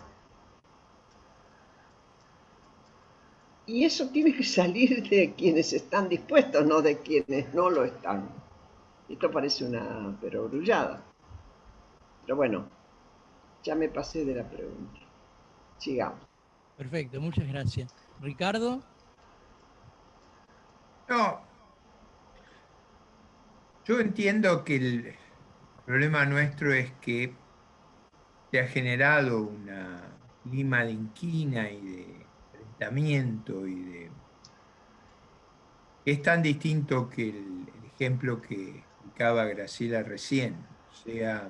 B: Y eso tiene que salir de quienes están dispuestos, no de quienes no lo están. Esto parece una perogrullada. Pero bueno, ya me pasé de la pregunta. Sigamos.
A: Perfecto, muchas gracias. Ricardo.
C: No, yo entiendo que el problema nuestro es que se ha generado un clima de inquina y de enfrentamiento y de... Es tan distinto que el ejemplo que explicaba Graciela recién, o sea,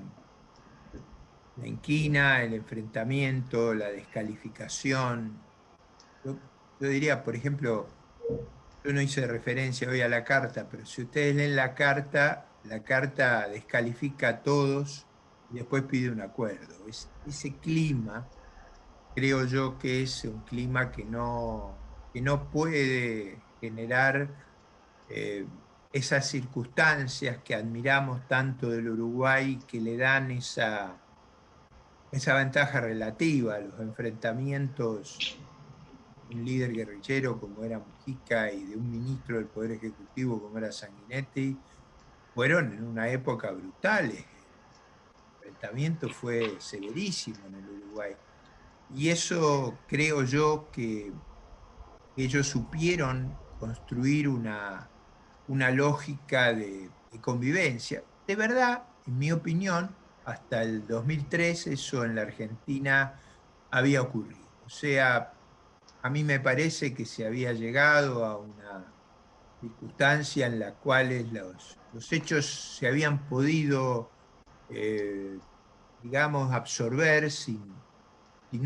C: la inquina, el enfrentamiento, la descalificación. Yo, yo diría, por ejemplo, yo no hice referencia hoy a la carta, pero si ustedes leen la carta descalifica a todos y después pide un acuerdo. Ese clima, creo yo que es un clima que no puede generar esas circunstancias que admiramos tanto del Uruguay, que le dan esa ventaja relativa a los enfrentamientos de un líder guerrillero como era Mujica y de un ministro del Poder Ejecutivo como era Sanguinetti, fueron en una época brutales. El enfrentamiento fue severísimo en el Uruguay. Y eso creo yo que ellos supieron construir una lógica de convivencia. De verdad, en mi opinión, hasta el 2003 eso en la Argentina había ocurrido. O sea, a mí me parece que se había llegado a una circunstancia en la cual los hechos se habían podido, eh, digamos, absorber sin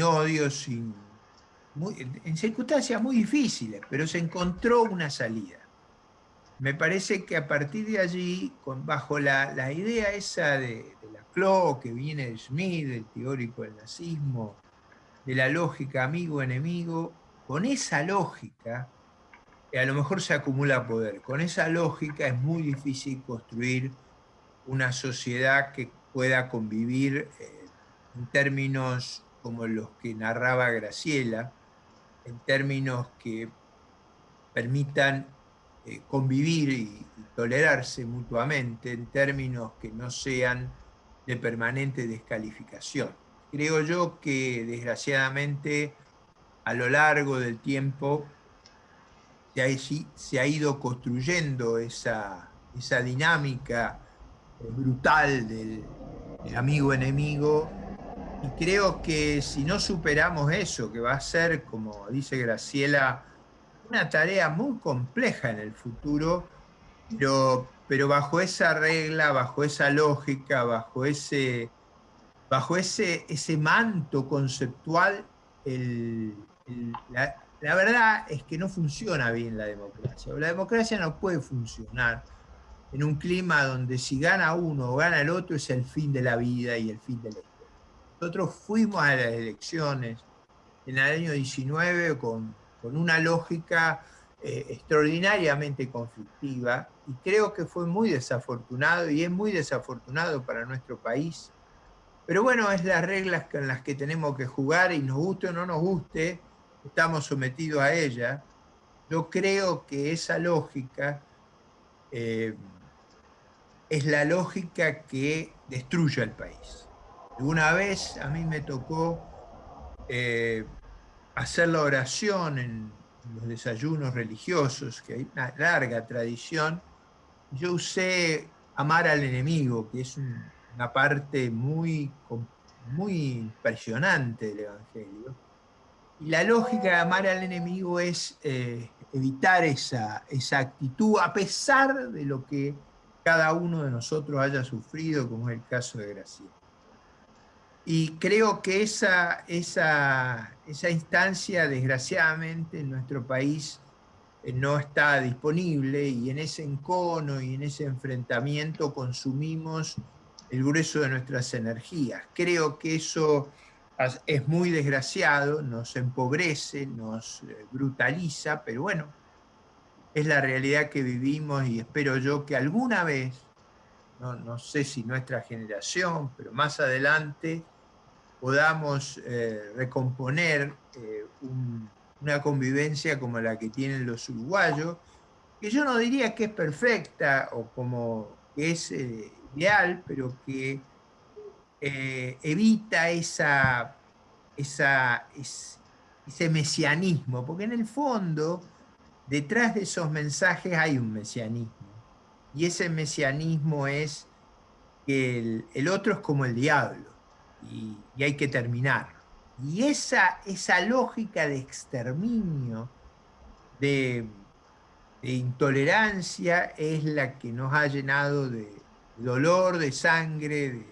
C: odio, en circunstancias muy difíciles, pero se encontró una salida. Me parece que a partir de allí, bajo la idea esa de la Cló, que viene de Smith, del teórico del nazismo, de la lógica amigo-enemigo, con esa lógica, a lo mejor se acumula poder, con esa lógica es muy difícil construir una sociedad que pueda convivir en términos como los que narraba Graciela, en términos que permitan convivir y tolerarse mutuamente, en términos que no sean de permanente descalificación. Creo yo que desgraciadamente a lo largo del tiempo se ha ido construyendo esa dinámica brutal del amigo-enemigo. Y creo que si no superamos eso, que va a ser, como dice Graciela, una tarea muy compleja en el futuro, pero bajo esa regla, bajo esa lógica, ese manto conceptual, la verdad es que no funciona bien la democracia. La democracia no puede funcionar en un clima donde si gana uno o gana el otro es el fin de la vida y el fin de la historia. Nosotros fuimos a las elecciones en el año 19 con una lógica extraordinariamente conflictiva y creo que fue muy desafortunado y es muy desafortunado para nuestro país. Pero bueno, es las reglas con las que tenemos que jugar y nos guste o no nos guste, estamos sometidos a ella. Yo creo que esa lógica eh, es la lógica que destruye al país. Una vez a mí me tocó hacer la oración en los desayunos religiosos, que hay una larga tradición. Yo usé amar al enemigo, que es una parte muy muy impresionante del Evangelio. Y la lógica de amar al enemigo es evitar esa actitud, a pesar de lo que cada uno de nosotros haya sufrido, como es el caso de Graciela. Y creo que esa instancia, desgraciadamente, en nuestro país no está disponible, y en ese encono y en ese enfrentamiento consumimos el grueso de nuestras energías. Creo que eso es muy desgraciado, nos empobrece, nos brutaliza, pero bueno, es la realidad que vivimos, y espero yo que alguna vez, no sé si nuestra generación, pero más adelante, podamos recomponer una convivencia como la que tienen los uruguayos, que yo no diría que es perfecta o como que es ideal, pero que evita ese mesianismo, porque en el fondo, detrás de esos mensajes hay un mesianismo, y ese mesianismo es que el otro es como el diablo, y hay que terminarlo. Y esa lógica de exterminio, de, de intolerancia, es la que nos ha llenado de dolor, de sangre, de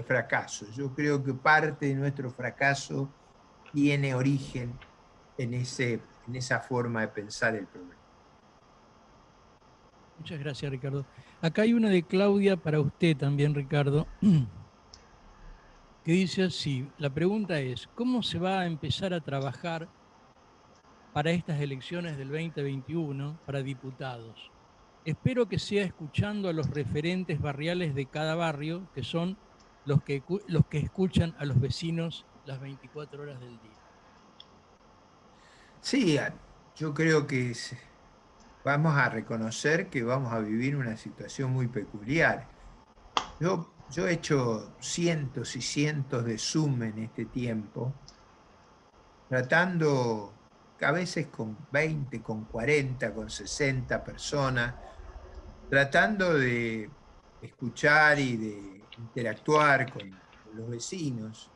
C: fracaso. Yo creo que parte de nuestro fracaso tiene origen en esa forma de pensar el problema.
A: Muchas gracias, Ricardo. Acá hay una de Claudia para usted también, Ricardo, que dice así, la pregunta es, ¿cómo se va a empezar a trabajar para estas elecciones del 2021 para diputados? Espero que sea escuchando a los referentes barriales de cada barrio, que son los que escuchan a los vecinos las 24 horas del día.
C: Sí, yo creo que vamos a reconocer que vamos a vivir una situación muy peculiar. Yo he hecho cientos y cientos de Zoom en este tiempo, tratando a veces con 20, con 40, con 60 personas, tratando de escuchar y de interactuar con los vecinos,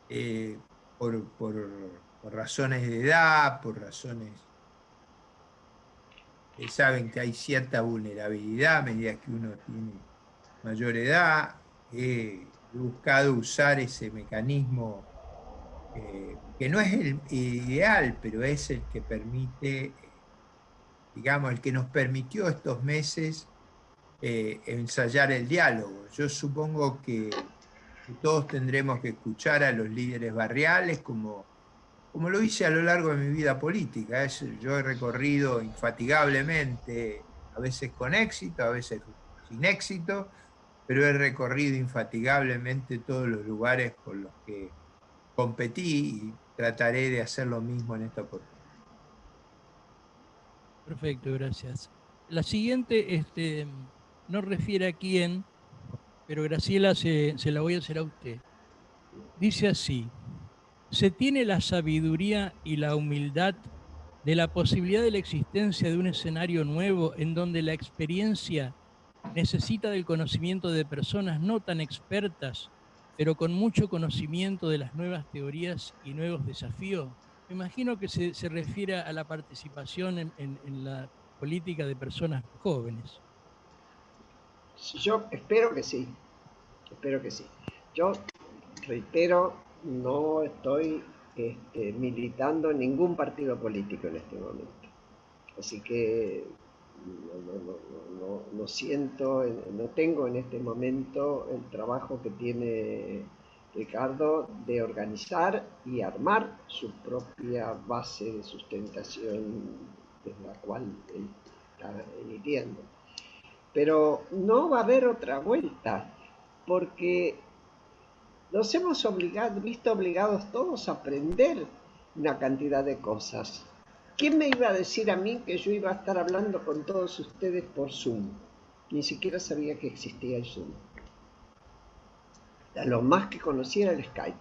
C: eh, por razones de edad, por razones que saben que hay cierta vulnerabilidad a medida que uno tiene mayor edad. He buscado usar ese mecanismo, que no es el ideal, pero es el que permite, digamos, el que nos permitió estos meses ensayar el diálogo. Yo supongo que todos tendremos que escuchar a los líderes barriales, como lo hice a lo largo de mi vida política. Yo he recorrido infatigablemente, a veces con éxito, a veces sin éxito, pero he recorrido infatigablemente todos los lugares por los que competí, y trataré de hacer lo mismo en esta oportunidad.
A: Perfecto, gracias. La siguiente no refiere a quién, pero Graciela se la voy a hacer a usted. Dice así, se tiene la sabiduría y la humildad de la posibilidad de la existencia de un escenario nuevo en donde la experiencia necesita del conocimiento de personas no tan expertas, pero con mucho conocimiento de las nuevas teorías y nuevos desafíos. Me imagino que se refiere a la participación en la política de personas jóvenes.
B: Yo espero que sí, espero que sí. Yo reitero, no estoy militando en ningún partido político en este momento. Así que no siento, no tengo en este momento el trabajo que tiene Ricardo de organizar y armar su propia base de sustentación desde la cual él está emitiendo. Pero no va a haber otra vuelta, porque nos hemos visto obligados todos a aprender una cantidad de cosas. ¿Quién me iba a decir a mí que yo iba a estar hablando con todos ustedes por Zoom? Ni siquiera sabía que existía el Zoom. A lo más que conocía era el Skype.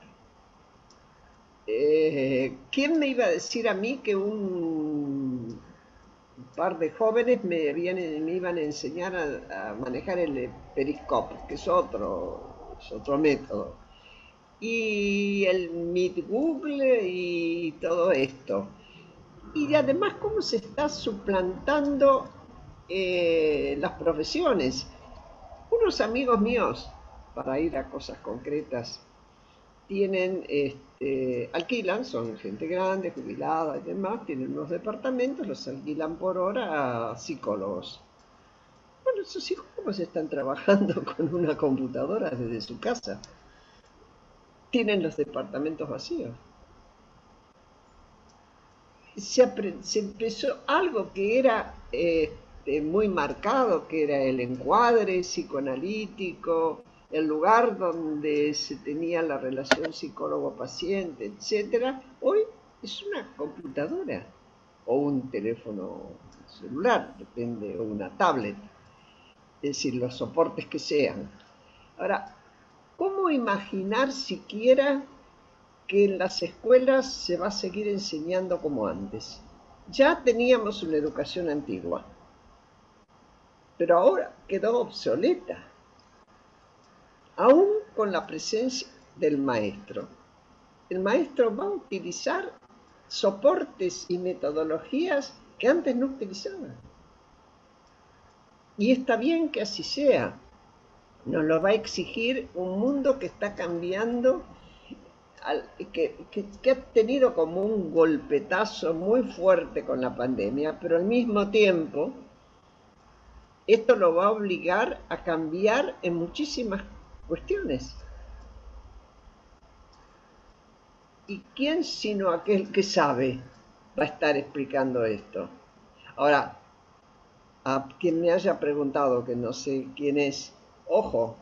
B: ¿Quién me iba a decir a mí que un par de jóvenes me iban a enseñar a manejar el Periscope, que es otro método? y el Meet Google y todo esto. Y además cómo se está suplantando las profesiones. Unos amigos míos, para ir a cosas concretas, tienen, alquilan, son gente grande, jubilada y demás, tienen unos departamentos, los alquilan por hora a psicólogos. Bueno, esos psicólogos están trabajando con una computadora desde su casa. Tienen los departamentos vacíos. Se empezó algo que era muy marcado, que era el encuadre psicoanalítico, el lugar donde se tenía la relación psicólogo-paciente, etcétera. Hoy es una computadora o un teléfono celular, depende, o una tablet, es decir, los soportes que sean. Ahora, ¿cómo imaginar siquiera que en las escuelas se va a seguir enseñando como antes? Ya teníamos una educación antigua, pero ahora quedó obsoleta, aún con la presencia del maestro. El maestro va a utilizar soportes y metodologías que antes no utilizaba. Y está bien que así sea. Nos lo va a exigir un mundo que está cambiando, que ha tenido como un golpetazo muy fuerte con la pandemia, pero al mismo tiempo esto lo va a obligar a cambiar en muchísimas cuestiones. ¿Y quién sino aquel que sabe va a estar explicando esto? Ahora, a quien me haya preguntado, que no sé quién es, ojo,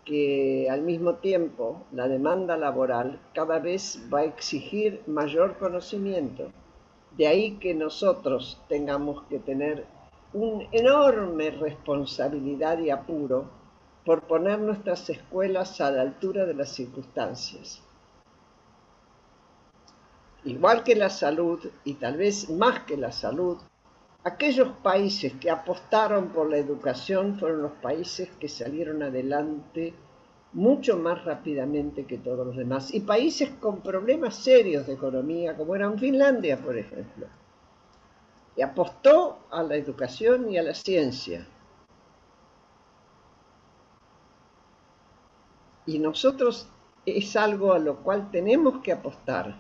B: que al mismo tiempo la demanda laboral cada vez va a exigir mayor conocimiento. De ahí que nosotros tengamos que tener una enorme responsabilidad y apuro por poner nuestras escuelas a la altura de las circunstancias. Igual que la salud, y tal vez más que la salud, aquellos países que apostaron por la educación fueron los países que salieron adelante mucho más rápidamente que todos los demás. Y países con problemas serios de economía, como eran Finlandia, por ejemplo. Y apostó a la educación y a la ciencia. Y nosotros es algo a lo cual tenemos que apostar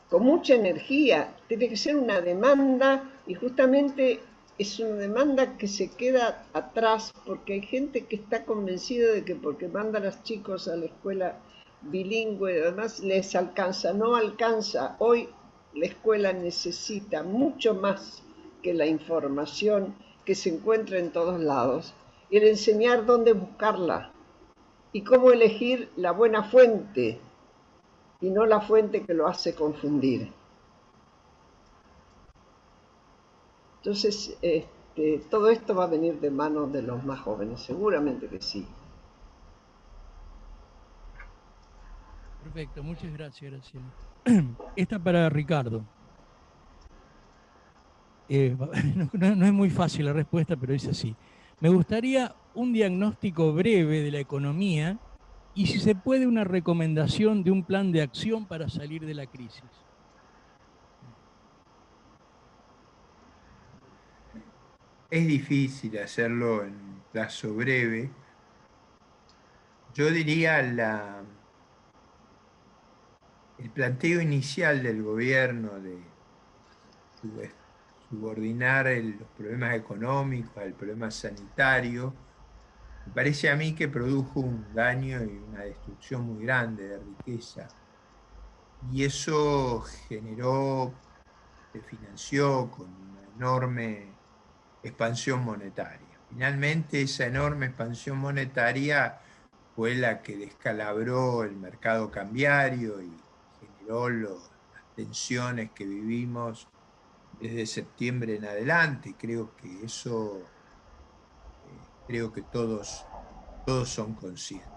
B: con mucha energía. Tiene que ser una demanda, y justamente es una demanda que se queda atrás porque hay gente que está convencida de que porque manda a los chicos a la escuela bilingüe, además les alcanza. No alcanza. Hoy la escuela necesita mucho más que la información que se encuentra en todos lados, el enseñar dónde buscarla y cómo elegir la buena fuente y no la fuente que lo hace confundir. Entonces, todo esto va a venir de manos de los más jóvenes, seguramente que sí.
A: Perfecto, muchas gracias, Graciela. Esta para Ricardo. No es muy fácil la respuesta, pero es así. Me gustaría un diagnóstico breve de la economía y, si se puede, una recomendación de un plan de acción para salir de la crisis.
C: Es difícil hacerlo en un plazo breve. Yo diría el planteo inicial del gobierno de subordinar los problemas económicos al problema sanitario, me parece a mí que produjo un daño y una destrucción muy grande de riqueza. Y eso se financió con una enorme expansión monetaria. Finalmente, esa enorme expansión monetaria fue la que descalabró el mercado cambiario y generó las tensiones que vivimos desde septiembre en adelante. Creo que todos son conscientes.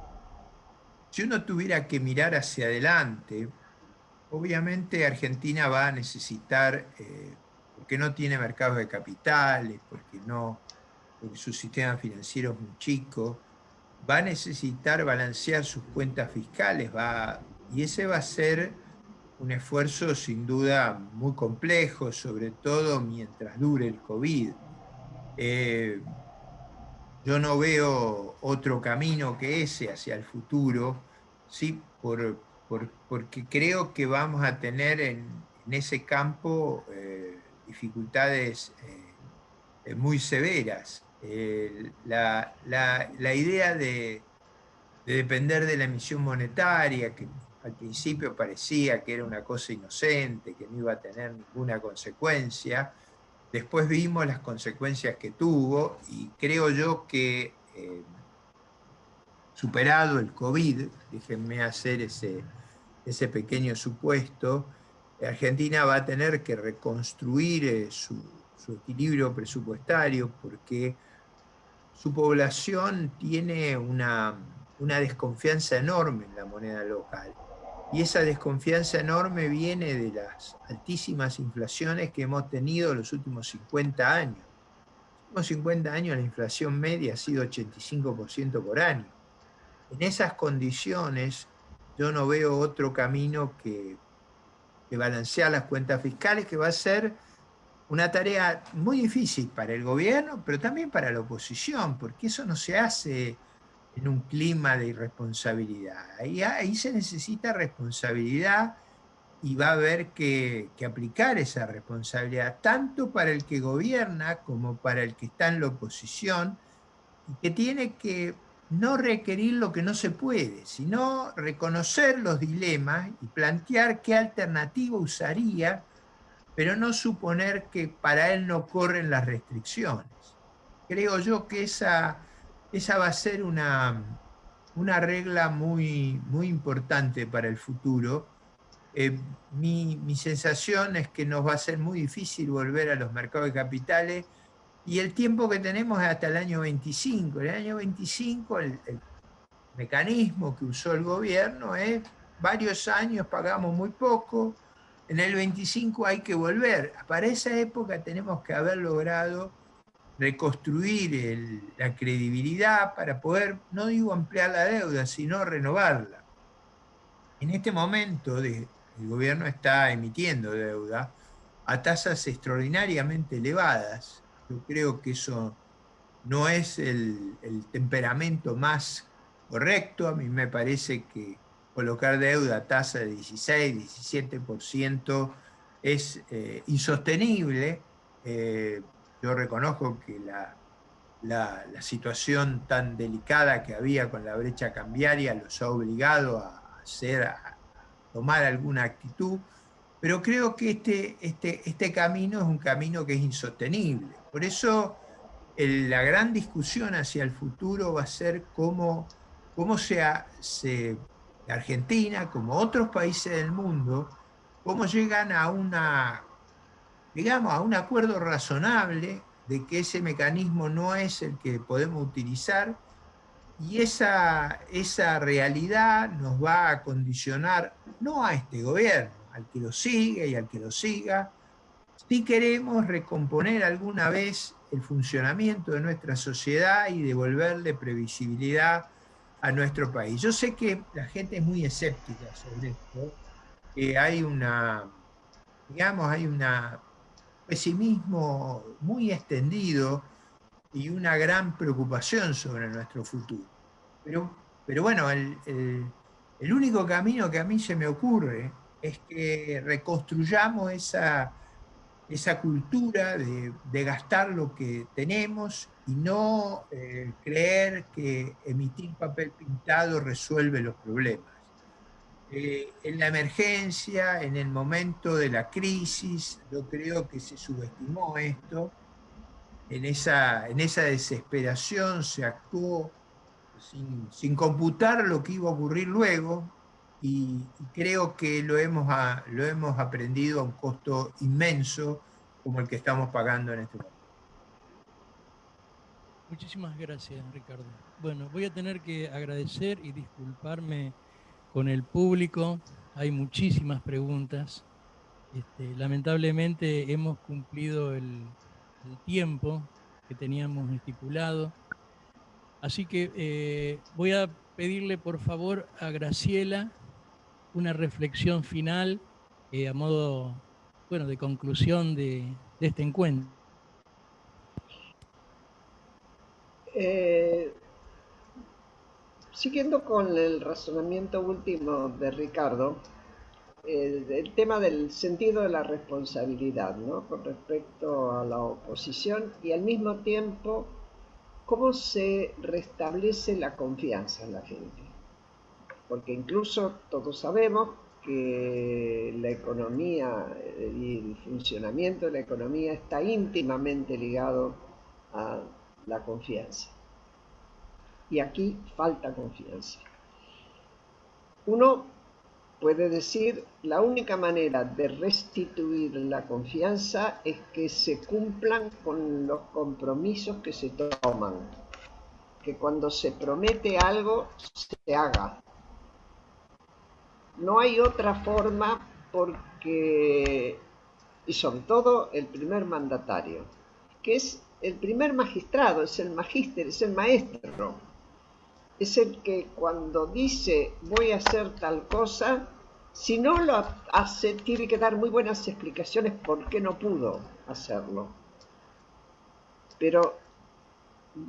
C: Si uno tuviera que mirar hacia adelante, obviamente Argentina va a necesitar, porque no tiene mercados de capitales, porque su sistema financiero es muy chico, va a necesitar balancear sus cuentas fiscales, y ese va a ser un esfuerzo sin duda muy complejo, sobre todo mientras dure el COVID. Yo no veo otro camino que ese hacia el futuro, sí, porque creo que vamos a tener en ese campo dificultades muy severas. La idea de depender de la emisión monetaria, que al principio parecía que era una cosa inocente, que no iba a tener ninguna consecuencia. Después vimos las consecuencias que tuvo y creo yo que superado el COVID, déjenme hacer ese pequeño supuesto, Argentina va a tener que reconstruir su equilibrio presupuestario porque su población tiene una desconfianza enorme en la moneda local. Y esa desconfianza enorme viene de las altísimas inflaciones que hemos tenido los últimos 50 años. Los últimos 50 años la inflación media ha sido 85% por año. En esas condiciones yo no veo otro camino que balancear las cuentas fiscales, que va a ser una tarea muy difícil para el gobierno, pero también para la oposición, porque eso no se hace en un clima de irresponsabilidad. Ahí se necesita responsabilidad y va a haber que aplicar esa responsabilidad, tanto para el que gobierna como para el que está en la oposición, y que tiene que no requerir lo que no se puede, sino reconocer los dilemas y plantear qué alternativa usaría, pero no suponer que para él no corren las restricciones. Creo yo que esa va a ser una regla muy importante para el futuro. Mi sensación es que nos va a ser muy difícil volver a los mercados de capitales y el tiempo que tenemos es hasta el año 25. En el año 25 el mecanismo que usó el gobierno es varios años pagamos muy poco, en el 25 hay que volver. Para esa época tenemos que haber logrado reconstruir la credibilidad para poder, no digo ampliar la deuda, sino renovarla. En este momento el gobierno está emitiendo deuda a tasas extraordinariamente elevadas. Yo creo que eso no es el temperamento más correcto. A mí me parece que colocar deuda a tasa de 16, 17% es insostenible. Yo reconozco que la situación tan delicada que había con la brecha cambiaria los ha obligado a tomar alguna actitud, pero creo que este camino es un camino que es insostenible. Por eso la gran discusión hacia el futuro va a ser cómo Argentina, como otros países del mundo, cómo llegan digamos, a un acuerdo razonable de que ese mecanismo no es el que podemos utilizar, y esa realidad nos va a condicionar no a este gobierno, al que lo sigue y al que lo siga, si queremos recomponer alguna vez el funcionamiento de nuestra sociedad y devolverle previsibilidad a nuestro país. Yo sé que la gente es muy escéptica sobre esto, que hay un pesimismo muy extendido y una gran preocupación sobre nuestro futuro. Pero bueno, el único camino que a mí se me ocurre es que reconstruyamos esa cultura de gastar lo que tenemos y no creer que emitir papel pintado resuelve los problemas. En la emergencia, en el momento de la crisis, yo creo que se subestimó esto. En esa desesperación se actuó sin computar lo que iba a ocurrir luego, y creo que lo hemos aprendido a un costo inmenso como el que estamos pagando en este momento.
A: Muchísimas gracias, Ricardo. Bueno, voy a tener que agradecer y disculparme con el público. Hay muchísimas preguntas. Lamentablemente hemos cumplido el tiempo que teníamos estipulado. Así que voy a pedirle por favor a Graciela una reflexión final a modo, bueno, de conclusión de este encuentro.
B: Eh, Siguiendo con el razonamiento último de Ricardo, el tema del sentido de la responsabilidad, ¿no? Con respecto a la oposición y al mismo tiempo cómo se restablece la confianza en la gente. Porque incluso todos sabemos que la economía y el funcionamiento de la economía está íntimamente ligado a la confianza. Y aquí falta confianza. Uno puede decir, la única manera de restituir la confianza es que se cumplan con los compromisos que se toman, que cuando se promete algo se haga. No hay otra forma porque, y sobre todo el primer mandatario, que es el primer magistrado, es el magíster, es el maestro, es el que cuando dice voy a hacer tal cosa, si no lo hace, tiene que dar muy buenas explicaciones por qué no pudo hacerlo. Pero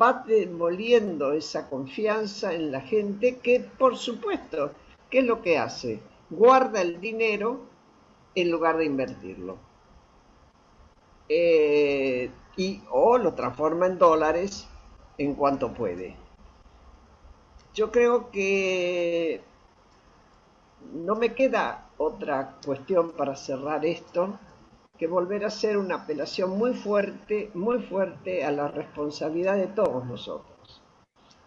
B: va demoliendo esa confianza en la gente que, por supuesto, ¿qué es lo que hace? Guarda el dinero en lugar de invertirlo. O lo transforma en dólares en cuanto puede. Yo creo que no me queda otra cuestión para cerrar esto que volver a hacer una apelación muy fuerte a la responsabilidad de todos nosotros.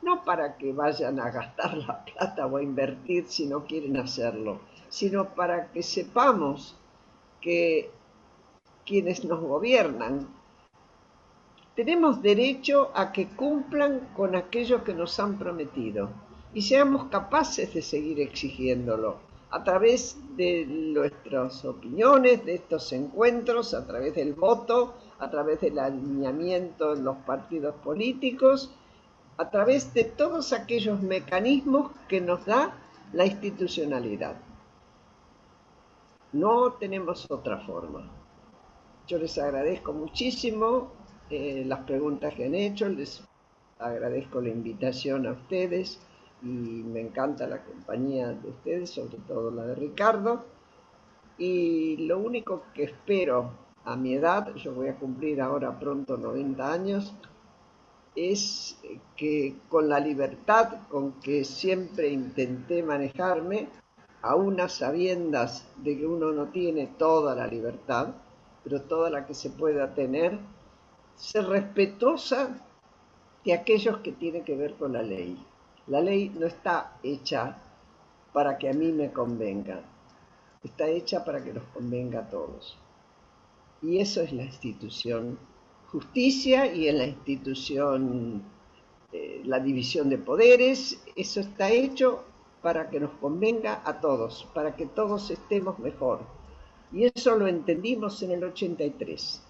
B: No para que vayan a gastar la plata o a invertir si no quieren hacerlo, sino para que sepamos que quienes nos gobiernan tenemos derecho a que cumplan con aquello que nos han prometido y seamos capaces de seguir exigiéndolo a través de nuestras opiniones, de estos encuentros, a través del voto, a través del alineamiento en los partidos políticos, a través de todos aquellos mecanismos que nos da la institucionalidad. No tenemos otra forma. Yo les agradezco muchísimo las preguntas que han hecho, les agradezco la invitación a ustedes y me encanta la compañía de ustedes, sobre todo la de Ricardo. Y lo único que espero a mi edad, yo voy a cumplir ahora pronto 90 años, es que con la libertad con que siempre intenté manejarme, aún a sabiendas de que uno no tiene toda la libertad, pero toda la que se pueda tener, ser respetuosa de aquellos que tienen que ver con la ley. La ley no está hecha para que a mí me convenga, está hecha para que nos convenga a todos. Y eso es la institución justicia y en la institución la división de poderes, eso está hecho para que nos convenga a todos, para que todos estemos mejor. Y eso lo entendimos en el 83.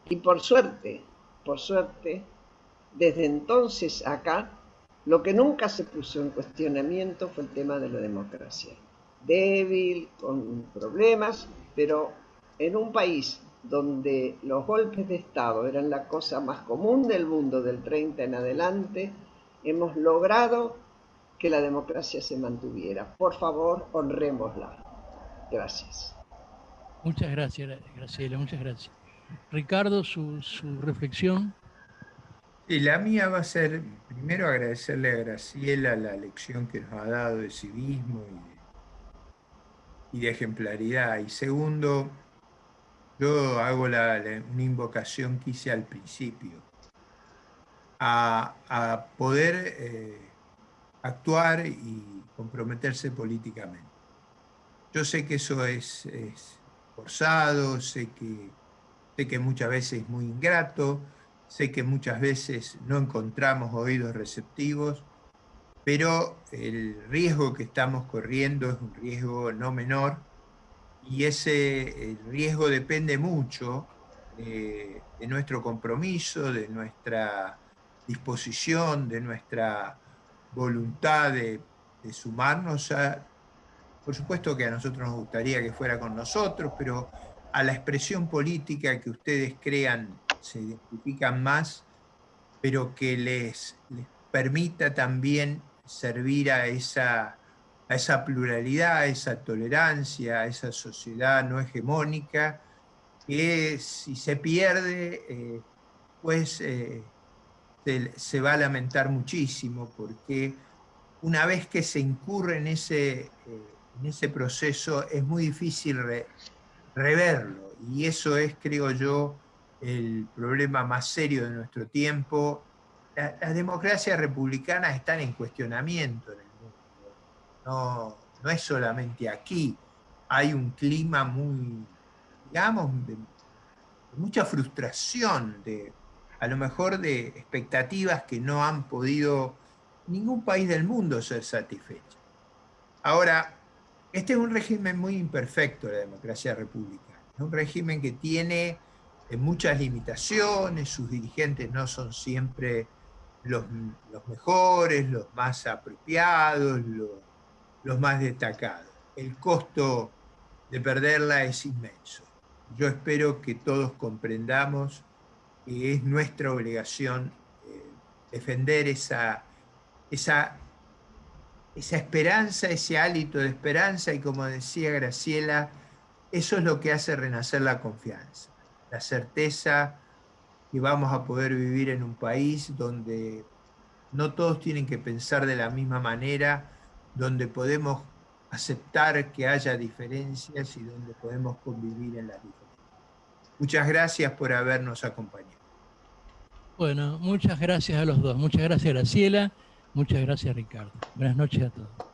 B: Y por suerte, desde entonces acá, lo que nunca se puso en cuestionamiento fue el tema de la democracia. Débil, con problemas, pero en un país donde los golpes de Estado eran la cosa más común del mundo del 30 en adelante, hemos logrado que la democracia se mantuviera. Por favor, honrémosla. Gracias.
A: Muchas gracias, Graciela, muchas gracias. Ricardo, su reflexión.
C: Y la mía va a ser, primero, agradecerle a Graciela la lección que nos ha dado de civismo y de ejemplaridad. Y segundo, yo hago una invocación que hice al principio, a poder actuar y comprometerse políticamente. Yo sé que eso es forzado, sé que muchas veces es muy ingrato, sé que muchas veces no encontramos oídos receptivos, pero el riesgo que estamos corriendo es un riesgo no menor y ese riesgo depende mucho de nuestro compromiso, de nuestra disposición, de nuestra voluntad de sumarnos por supuesto que a nosotros nos gustaría que fuera con nosotros, pero a la expresión política que ustedes crean se identifican más, pero que les permita también servir a esa pluralidad, a esa tolerancia, a esa sociedad no hegemónica, que si se pierde, pues se va a lamentar muchísimo, porque una vez que se incurre en ese proceso es muy difícil reverlo, y eso es, creo yo, el problema más serio de nuestro tiempo. Las democracias republicanas están en cuestionamiento en el mundo, no es solamente aquí. Hay un clima muy, digamos, de mucha frustración, a lo mejor de expectativas que no han podido ningún país del mundo ser satisfecho. Ahora, este es un régimen muy imperfecto, la democracia republicana. Es un régimen que tiene muchas limitaciones, sus dirigentes no son siempre los mejores, los más apropiados, los más destacados. El costo de perderla es inmenso. Yo espero que todos comprendamos que es nuestra obligación defender esa esperanza, ese hálito de esperanza, y como decía Graciela, eso es lo que hace renacer la confianza, la certeza que vamos a poder vivir en un país donde no todos tienen que pensar de la misma manera, donde podemos aceptar que haya diferencias y donde podemos convivir en las diferencias. Muchas gracias por habernos acompañado.
A: Bueno, muchas gracias a los dos. Muchas gracias, Graciela. Muchas gracias, Ricardo. Buenas noches a todos.